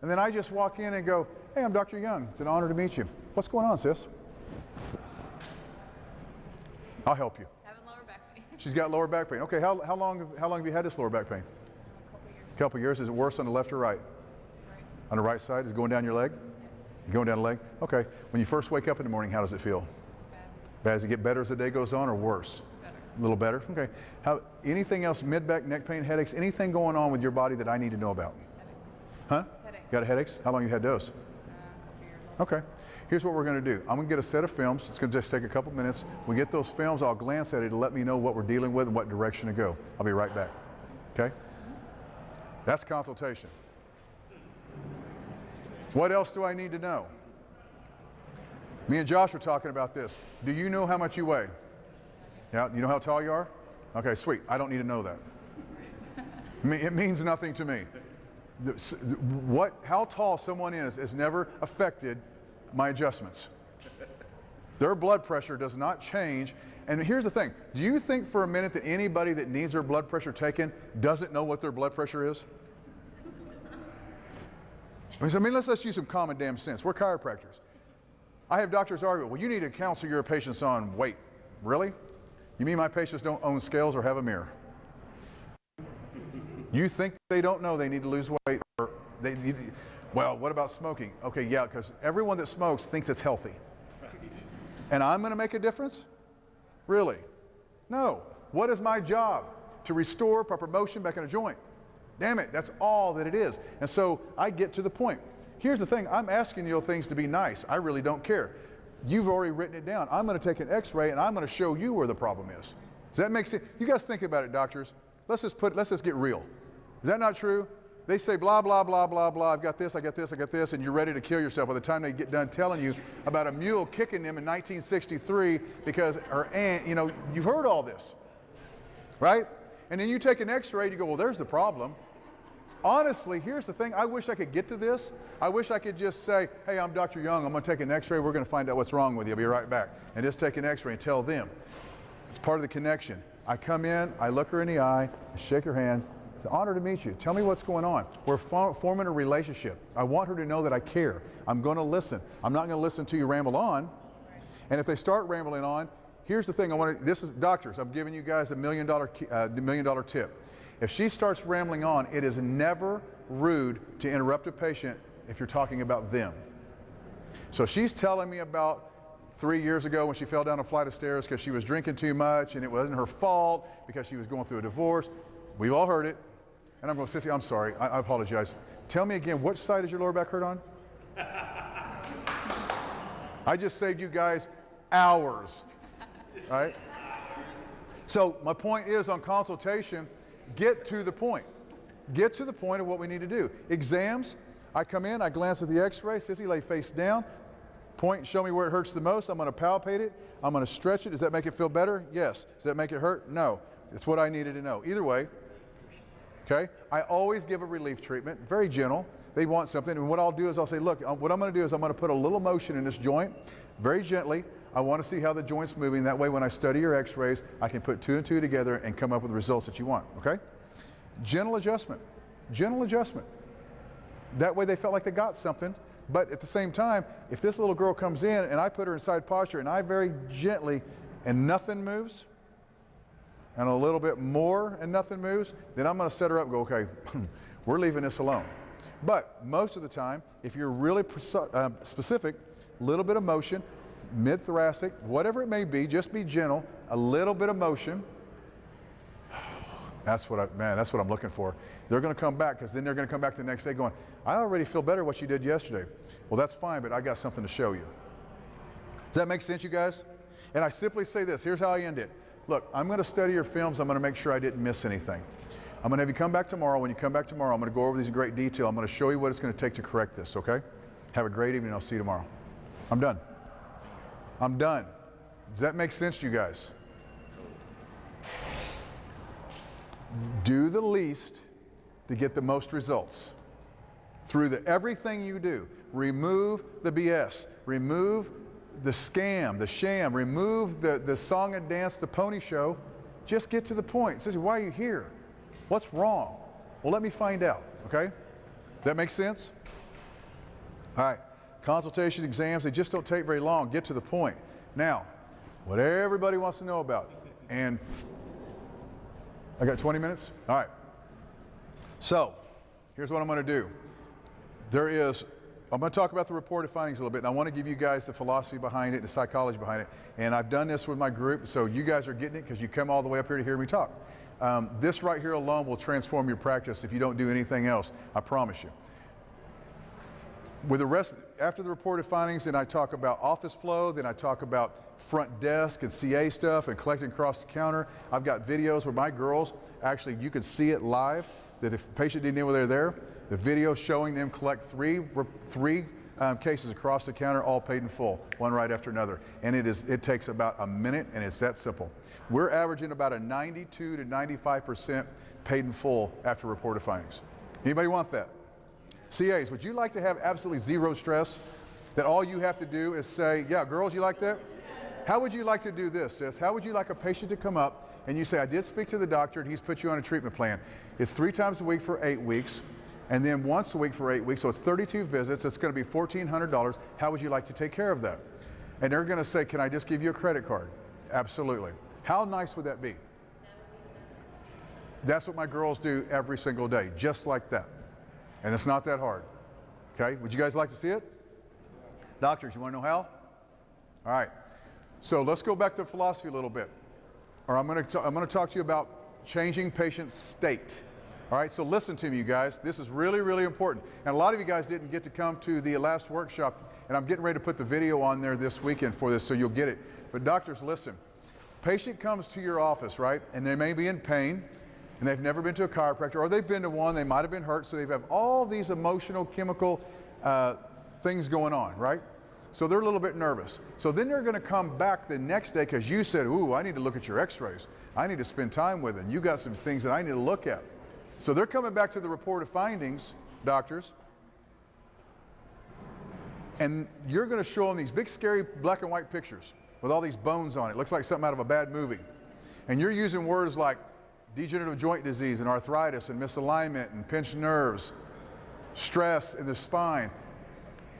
Speaker 1: And then I just walk in and go, hey, I'm Dr. Young. It's an honor to meet you. What's going on, sis? I'll help you.
Speaker 3: Having lower back pain.
Speaker 1: She's got lower back pain. Okay, how long have you had this lower back pain? A couple years. Is it worse on the left or right?
Speaker 3: Right.
Speaker 1: On the right side? Is it going down your leg? Yes. Going down the leg? Okay. When you first wake up in the morning, how does it feel?
Speaker 3: Bad.
Speaker 1: Bad. Does it get better as the day goes on or worse?
Speaker 3: Better.
Speaker 1: A little better? Okay. Anything else, mid-back, neck pain, headaches, anything going on with your body that I need to know about?
Speaker 3: Headaches.
Speaker 1: Huh?
Speaker 3: Headaches.
Speaker 1: Got headaches? How long you had those? Okay. Here's what we're going to do. I'm going to get a set of films. It's going to just take a couple minutes. We get those films. I'll glance at it to let me know what we're dealing with and what direction to go. I'll be right back. Okay? That's consultation. What else do I need to know? Me and Josh were talking about this. Do you know how much you weigh? Yeah, you know how tall you are? Okay, sweet. I don't need to know that. It means nothing to me. How tall someone is has never affected my adjustments. Their blood pressure does not change. And here's the thing. Do you think for a minute that anybody that needs their blood pressure taken doesn't know what their blood pressure is? I mean, let's use some common damn sense. We're chiropractors. I have doctors argue, well, you need to counsel your patients on weight. Really? You mean my patients don't own scales or have a mirror? You think they don't know they need to lose weight? Or well, what about smoking? Okay, yeah, because everyone that smokes thinks it's healthy. And I'm going to make a difference? Really? No. What is my job? To restore proper motion back in a joint. Damn it, that's all that it is. And so I get to the point. Here's the thing, I'm asking you things to be nice. I really don't care. You've already written it down. I'm going to take an x-ray and I'm going to show you where the problem is. Does that make sense? You guys think about it, doctors. Let's just get real. Is that not true? They say blah, blah, blah, blah, blah, I've got this, I got this, I got this, and you're ready to kill yourself by the time they get done telling you about a mule kicking them in 1963 because her aunt, you know, you've heard all this, right? And then you take an x-ray and you go, well, there's the problem. Honestly, here's the thing, I wish I could get to this. I wish I could just say, hey, I'm Dr. Young, I'm going to take an x-ray, we're going to find out what's wrong with you, I'll be right back. And just take an x-ray and tell them. It's part of the connection. I come in, I look her in the eye, I shake her hand. It's an honor to meet you. Tell me what's going on. We're forming a relationship. I want her to know that I care. I'm going to listen. I'm not going to listen to you ramble on. And if they start rambling on, here's the thing. This is doctors. I'm giving you guys $1 million tip. If she starts rambling on, it is never rude to interrupt a patient if you're talking about them. So she's telling me about 3 years ago when she fell down a flight of stairs because she was drinking too much and it wasn't her fault because she was going through a divorce. We've all heard it. And I'm going, Sissy, I'm sorry. I apologize. Tell me again, which side does your lower back hurt on? I just saved you guys hours, right? So my point is on consultation, get to the point. Get to the point of what we need to do. Exams, I come in, I glance at the x-ray, Sissy, lay face down, point, show me where it hurts the most. I'm going to palpate it. I'm going to stretch it. Does that make it feel better? Yes. Does that make it hurt? No. It's what I needed to know. Either way, okay? I always give a relief treatment, very gentle. They want something, and what I'll do is I'll say, look, what I'm going to do is I'm going to put a little motion in this joint, very gently. I want to see how the joint's moving. That way when I study your x-rays, I can put 2 and 2 together and come up with the results that you want, okay? Gentle adjustment. Gentle adjustment. That way they felt like they got something, but at the same time, if this little girl comes in and I put her in side posture and I very gently, and nothing moves, and a little bit more and nothing moves, then I'm going to set her up and go, okay, we're leaving this alone. But most of the time, if you're really specific, a little bit of motion, mid-thoracic, whatever it may be, just be gentle, a little bit of motion. That's what I'm looking for. They're going to come back because then they're going to come back the next day going, I already feel better what you did yesterday. Well, that's fine, but I got something to show you. Does that make sense, you guys? And I simply say this. Here's how I end it. Look, I'm going to study your films. I'm going to make sure I didn't miss anything. I'm going to have you come back tomorrow. When you come back tomorrow, I'm going to go over these in great detail. I'm going to show you what it's going to take to correct this, okay? Have a great evening. I'll see you tomorrow. I'm done. I'm done. Does that make sense to you guys? Do the least to get the most results. Through everything you do, remove the BS. Remove the scam, the sham, remove the song and dance, the pony show. Just get to the point. Says, why are you here? What's wrong? Well, let me find out, okay? Does that make sense? All right, consultation exams, they just don't take very long. Get to the point. Now, what everybody wants to know about, and I got 20 minutes? All right. So, here's what I'm going to do. I'm going to talk about the reported findings a little bit, and I want to give you guys the philosophy behind it, the psychology behind it. And I've done this with my group, so you guys are getting it because you come all the way up here to hear me talk. This right here alone will transform your practice if you don't do anything else. I promise you. With the rest, after the reported findings, then I talk about office flow, then I talk about front desk and CA stuff and collecting across the counter. I've got videos where my girls, actually you can see it live, that if a patient didn't know they're there, the video showing them collect three cases across the counter, all paid in full, one right after another. And it takes about a minute, and it's that simple. We're averaging about a 92 to 95% paid in full after reported findings. Anybody want that? CAs, would you like to have absolutely zero stress? That all you have to do is say, yeah, girls, you like that? How would you like to do this, sis? How would you like a patient to come up and you say, I did speak to the doctor and he's put you on a treatment plan. It's 3 times a week for 8 weeks, and then once a week for 8 weeks, so it's 32 visits. It's going to be $1,400. How would you like to take care of that? And they're going to say, can I just give you a credit card? Absolutely. How nice would that be? That's what my girls do every single day, just like that. And it's not that hard. Okay, would you guys like to see it? Doctors, you want to know how? All right. So let's go back to philosophy a little bit. Or I'm going to talk to you about changing patient state. All right, so listen to me, you guys. This is really, really important. And a lot of you guys didn't get to come to the last workshop, and I'm getting ready to put the video on there this weekend for this so you'll get it. But doctors, listen. Patient comes to your office, right, and they may be in pain, and they've never been to a chiropractor, or they've been to one, they might have been hurt, so they have all these emotional, chemical things going on, right? So they're a little bit nervous. So then they're going to come back the next day because you said, ooh, I need to look at your x-rays. I need to spend time with it. And you got some things that I need to look at. So they're coming back to the reported findings, doctors, and you're going to show them these big, scary black and white pictures with all these bones on it. Looks like something out of a bad movie. And you're using words like degenerative joint disease and arthritis and misalignment and pinched nerves, stress in the spine.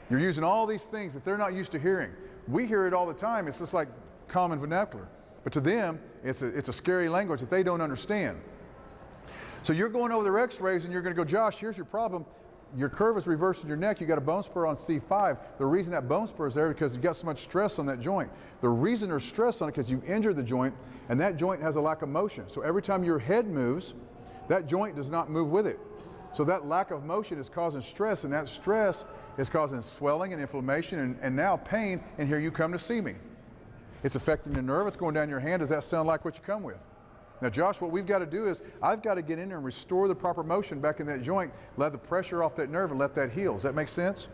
Speaker 1: You're using all these things that they're not used to hearing. We hear it all the time. It's just like common vernacular. But to them, it's a scary language that they don't understand. So you're going over their x-rays and you're going to go, Josh, here's your problem. Your curve is reversed in your neck. You got a bone spur on C5. The reason that bone spur is there is because you got so much stress on that joint. The reason there's stress on it is because you injured the joint, and that joint has a lack of motion. So every time your head moves, that joint does not move with it. So that lack of motion is causing stress, and that stress is causing swelling and inflammation and now pain, and here you come to see me. It's affecting the nerve. It's going down your hand. Does that sound like what you come with? Now, Josh, what we've got to do is I've got to get in there and restore the proper motion back in that joint, let the pressure off that nerve and let that heal. Does that make sense?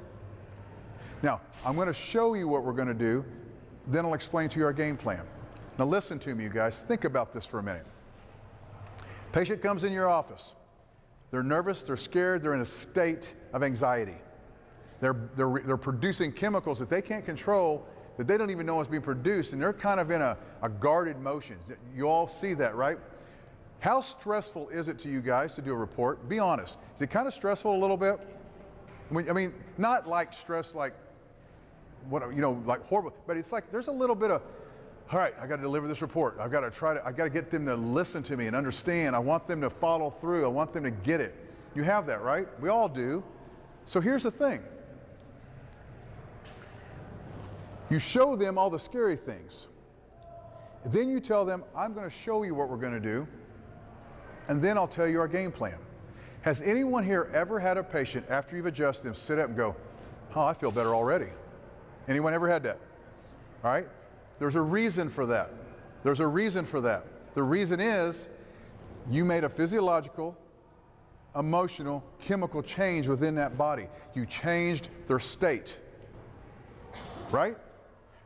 Speaker 1: Now, I'm going to show you what we're going to do, then I'll explain to you our game plan. Now, listen to me, you guys. Think about this for a minute. Patient comes in your office. They're nervous, they're scared, they're in a state of anxiety. They're producing chemicals that they can't control, that they don't even know is being produced, and they're kind of in a guarded motion. You all see that, right? How stressful is it to you guys to do a report? Be honest. Is it kind of stressful a little bit? I mean, not like stress like, like horrible, but it's like there's a little bit of, all right, I got to deliver this report. I got to get them to listen to me and understand. I want them to follow through. I want them to get it. You have that, right? We all do. So here's the thing. You show them all the scary things. Then you tell them, I'm going to show you what we're going to do, and then I'll tell you our game plan. Has anyone here ever had a patient, after you've adjusted them, sit up and go, oh, I feel better already? Anyone ever had that? All right? There's a reason for that. There's a reason for that. The reason is you made a physiological, emotional, chemical change within that body. You changed their state. Right?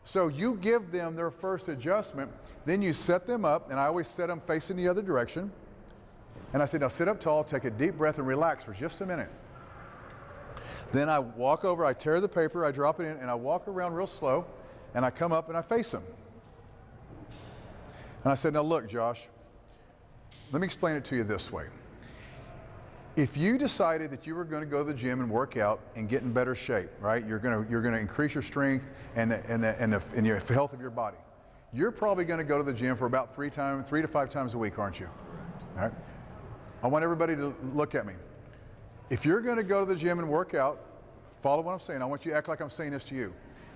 Speaker 1: So you give them their first adjustment, then you set them up, and I always set them facing the other direction. And I say, now sit up tall, take a deep breath, and relax for just a minute. Then I walk over, I tear the paper, I drop it in, and I walk around real slow, and I come up and I face them. And I said, now look, Josh, let me explain it to you this way. If you decided that you were going to go to the gym and work out and get in better shape, right? You're going to increase your strength and your health of your body. You're probably going to go to the gym for about 3 to 5 times a week, aren't you? All right. I want everybody to look at me. If you're going to go to the gym and work out, follow what I'm saying. I want you to act like I'm saying this to you.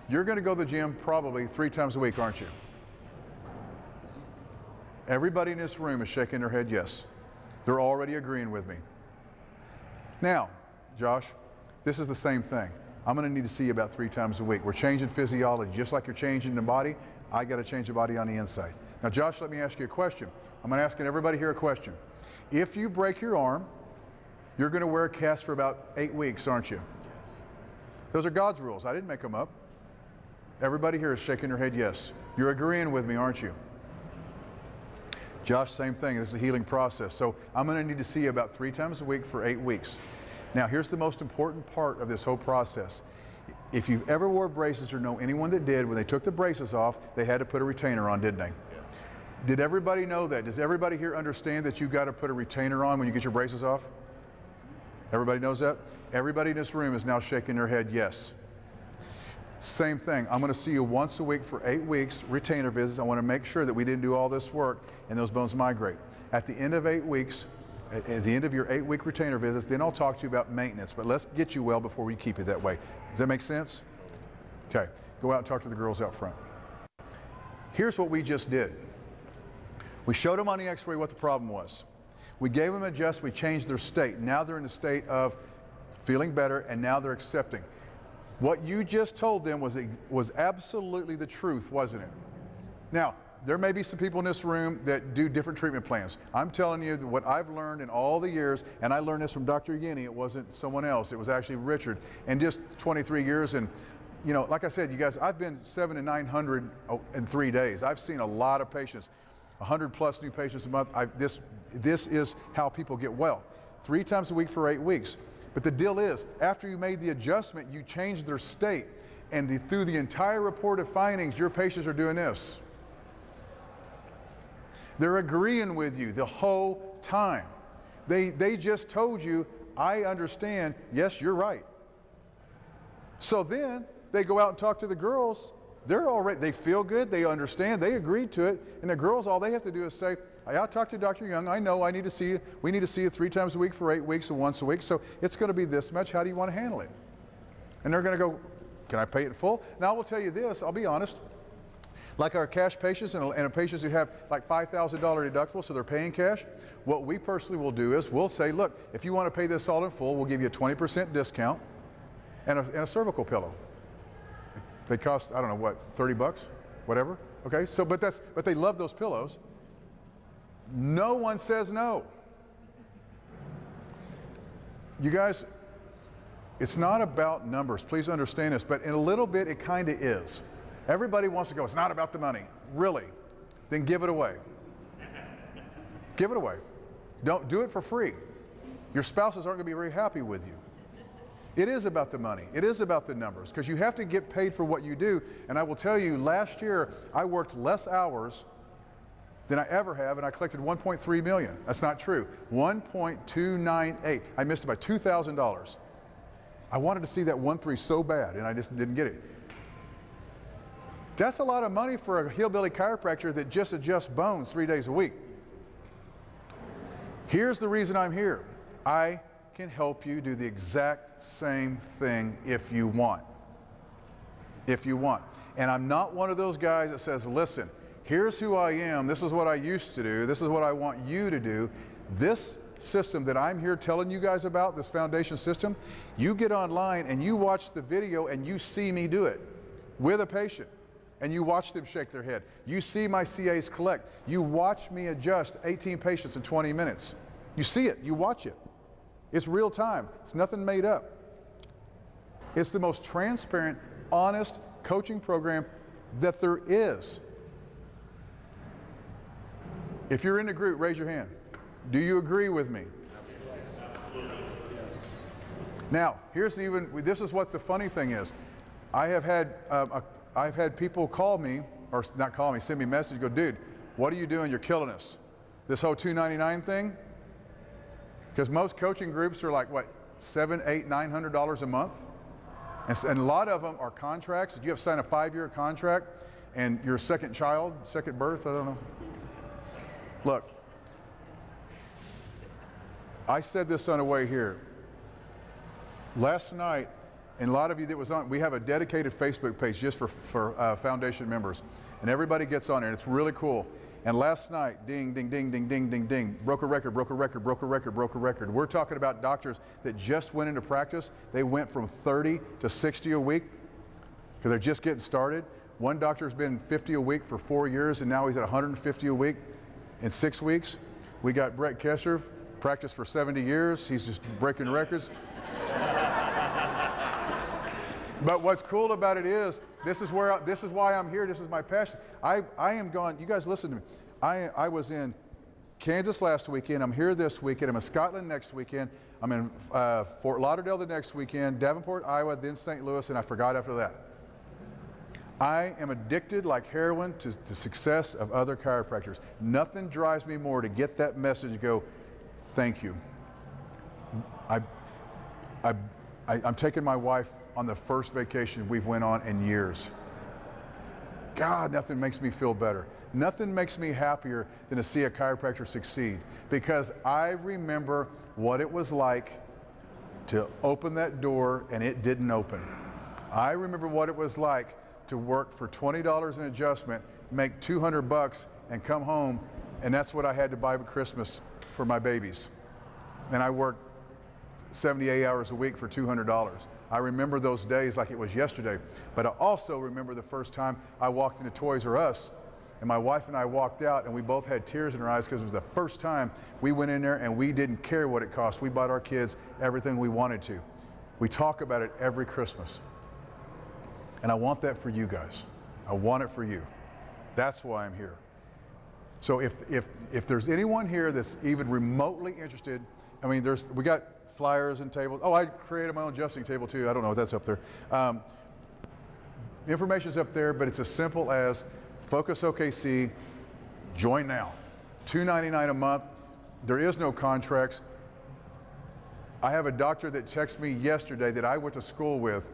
Speaker 1: You're going to go to the gym probably 3 times a week, aren't you? Everybody in this room is shaking their head yes. They're already agreeing with me. Now, Josh, this is the same thing. I'm going to need to see you about 3 times a week. We're changing physiology. Just like you're changing the body, I got to change the body on the inside. Now, Josh, let me ask you a question. I'm going to ask everybody here a question. If you break your arm, you're going to wear a cast for about 8 weeks, aren't you? Those are God's rules. I didn't make them up. Everybody here is shaking their head yes. You're agreeing with me, aren't you? Josh, same thing. This is a healing process. So I'm going to need to see you about 3 times a week for 8 weeks. Now, here's the most important part of this whole process. If you've ever wore braces or know anyone that did, when they took the braces off, they had to put a retainer on, didn't they? Yeah. Did everybody know that? Does everybody here understand that you got to put a retainer on when you get your braces off? Everybody knows that? Everybody in this room is now shaking their head yes. Same thing. I'm going to see you once a week for 8 weeks, retainer visits. I want to make sure that we didn't do all this work and those bones migrate. At the end of 8 weeks, at the end of your 8-week retainer visits, then I'll talk to you about maintenance. But let's get you well before we keep it that way. Does that make sense? Okay. Go out and talk to the girls out front. Here's what we just did. We showed them on the x-ray what the problem was. We gave them an adjustment. We changed their state. Now they're in a state of feeling better, and now they're accepting. What you just told them was absolutely the truth, wasn't it? Now, there may be some people in this room that do different treatment plans. I'm telling you what I've learned in all the years, and I learned this from Dr. Yeni. It wasn't someone else. It was actually Richard. And just 23 years, and you know, like I said, you guys, I've been 700 to 900 in 3 days. I've seen a lot of patients, 100+ new patients a month. This is how people get well. 3 times a week for 8 weeks. But the deal is, after you made the adjustment, you changed their state, and through the entire reported findings, your patients are doing this. They're agreeing with you the whole time. They just told you, I understand, yes, you're right. So then they go out and talk to the girls. They feel good, they understand, they agreed to it, and the girls, all they have to do is say, I'll talk to Dr. Young, I know I need to see you, we need to see you 3 times a week for 8 weeks and once a week, so it's going to be this much, how do you want to handle it? And they're going to go, can I pay it in full? Now I will tell you this, I'll be honest, like our cash patients and patients who have like $5,000 deductible, so they're paying cash, what we personally will do is we'll say, look, if you want to pay this all in full, we'll give you a 20% discount and a cervical pillow. They cost, I don't know what, 30 bucks, whatever, okay? So, but they love those pillows. No one says no. You guys, it's not about numbers, please understand this, but in a little bit it kind of is. Everybody wants to go, it's not about the money. Really? Then give it away. Give it away. Don't do it for free. Your spouses aren't going to be very happy with you. It is about the money. It is about the numbers, because you have to get paid for what you do. And I will tell you, last year I worked less hours than I ever have, and I collected $1.3 million. That's not true. 1.298. I missed it by $2,000. I wanted to see that 1.3 so bad, and I just didn't get it. That's a lot of money for a hillbilly chiropractor that just adjusts bones 3 days a week. Here's the reason I'm here. I can help you do the exact same thing if you want. If you want. And I'm not one of those guys that says, listen, here's who I am, this is what I used to do, this is what I want you to do. This system that I'm here telling you guys about, this foundation system, you get online and you watch the video and you see me do it with a patient. And you watch them shake their head. You see my CAs collect. You watch me adjust 18 patients in 20 minutes. You see it, you watch it. It's real time, it's nothing made up. It's the most transparent, honest coaching program that there is. If you're in the group, raise your hand. Do you agree with me?
Speaker 4: Yes, absolutely. Yes.
Speaker 1: Now, this is what the funny thing is. I've had people call me, or not call me, send me a message, go, dude, what are you doing? You're killing us. This whole $299 thing, because most coaching groups are like, what, $700, $800, $900 a month? And a lot of them are contracts. You have to sign a 5-year contract, and your second child, second birth, I don't know. Look, I said this on the way here. Last night, and a lot of you that was on, we have a dedicated Facebook page just for foundation members. And everybody gets on there, and it's really cool. And last night, ding, ding, ding, ding, ding, ding, ding, broke a record, broke a record, broke a record, broke a record. We're talking about doctors that just went into practice. They went from 30 to 60 a week because they're just getting started. One doctor's been 50 a week for 4 years, and now he's at 150 a week in 6 weeks. We got Brett Kesher, practiced for 70 years. He's just breaking records. But what's cool about it is, this is why I'm here. This is my passion. I am gone. You guys listen to me. I was in Kansas last weekend. I'm here this weekend. I'm in Scotland next weekend. I'm in Fort Lauderdale the next weekend, Davenport, Iowa, then St. Louis, and I forgot after that. I am addicted like heroin to the success of other chiropractors. Nothing drives me more to get that message, go, thank you. I'm taking my wife on the first vacation we've went on in years. God, nothing makes me feel better. Nothing makes me happier than to see a chiropractor succeed, because I remember what it was like to open that door and it didn't open. I remember what it was like to work for $20 an adjustment, make $200 and come home, and that's what I had to buy for Christmas for my babies. And I worked 78 hours a week for $200. I remember those days like it was yesterday, but I also remember the first time I walked into Toys R Us, and my wife and I walked out, and we both had tears in our eyes because it was the first time we went in there and we didn't care what it cost. We bought our kids everything we wanted to. We talk about it every Christmas. And I want that for you guys. I want it for you. That's why I'm here. So if there's anyone here that's even remotely interested, I mean, we got flyers and tables. Oh, I created my own adjusting table too. I don't know if that's up there. Information's up there, but it's as simple as Focus OKC, join now. $2.99 a month. There is no contracts. I have a doctor that texted me yesterday that I went to school with.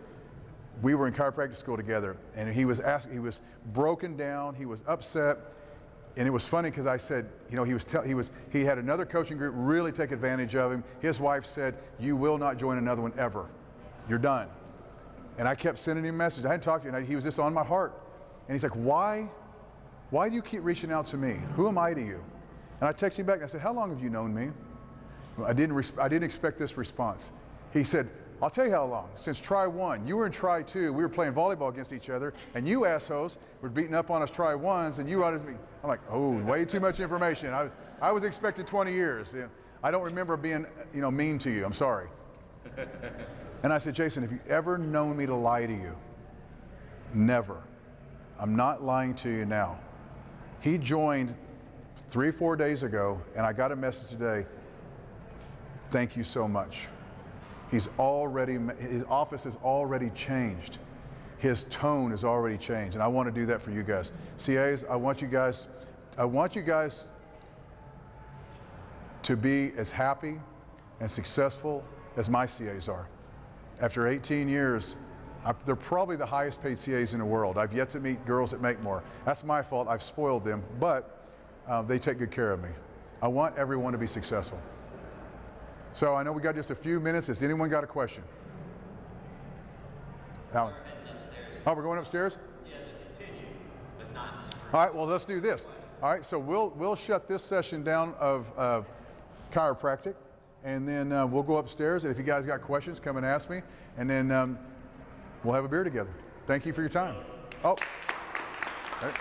Speaker 1: We were in chiropractic school together, and he was broken down, he was upset, and it was funny because I said, you know, he had another coaching group really take advantage of him. His wife said, you will not join another one ever. You're done. And I kept sending him messages. I hadn't talked to him. He was just on my heart. And he's like, why do you keep reaching out to me? Who am I to you? And I texted him back and I said, how long have you known me? I didn't expect this response. He said, I'll tell you how long. Since try one. You were in try two. We were playing volleyball against each other, and you assholes were beating up on us try ones, and you wanted me. I'm like, oh, way too much information. I was expecting 20 years. I don't remember being, mean to you. I'm sorry. And I said, Jason, have you ever known me to lie to you? Never. I'm not lying to you now. He joined 3 or 4 days ago, and I got a message today. Thank you so much. His office has already changed. His tone has already changed, and I want to do that for you guys. CAs, I want you guys to be as happy and successful as my CAs are. After 18 years, they're probably the highest paid CAs in the world. I've yet to meet girls that make more. That's my fault. I've spoiled them, but they take good care of me. I want everyone to be successful. So I know we got just a few minutes. Has anyone got a question? Alan? Oh, we're going upstairs?
Speaker 2: Yeah, they continue, but not in this room.
Speaker 1: All right, well, let's do this. All right, so we'll shut this session down of chiropractic, and then we'll go upstairs. And if you guys got questions, come and ask me, and then we'll have a beer together. Thank you for your time. Oh. All right.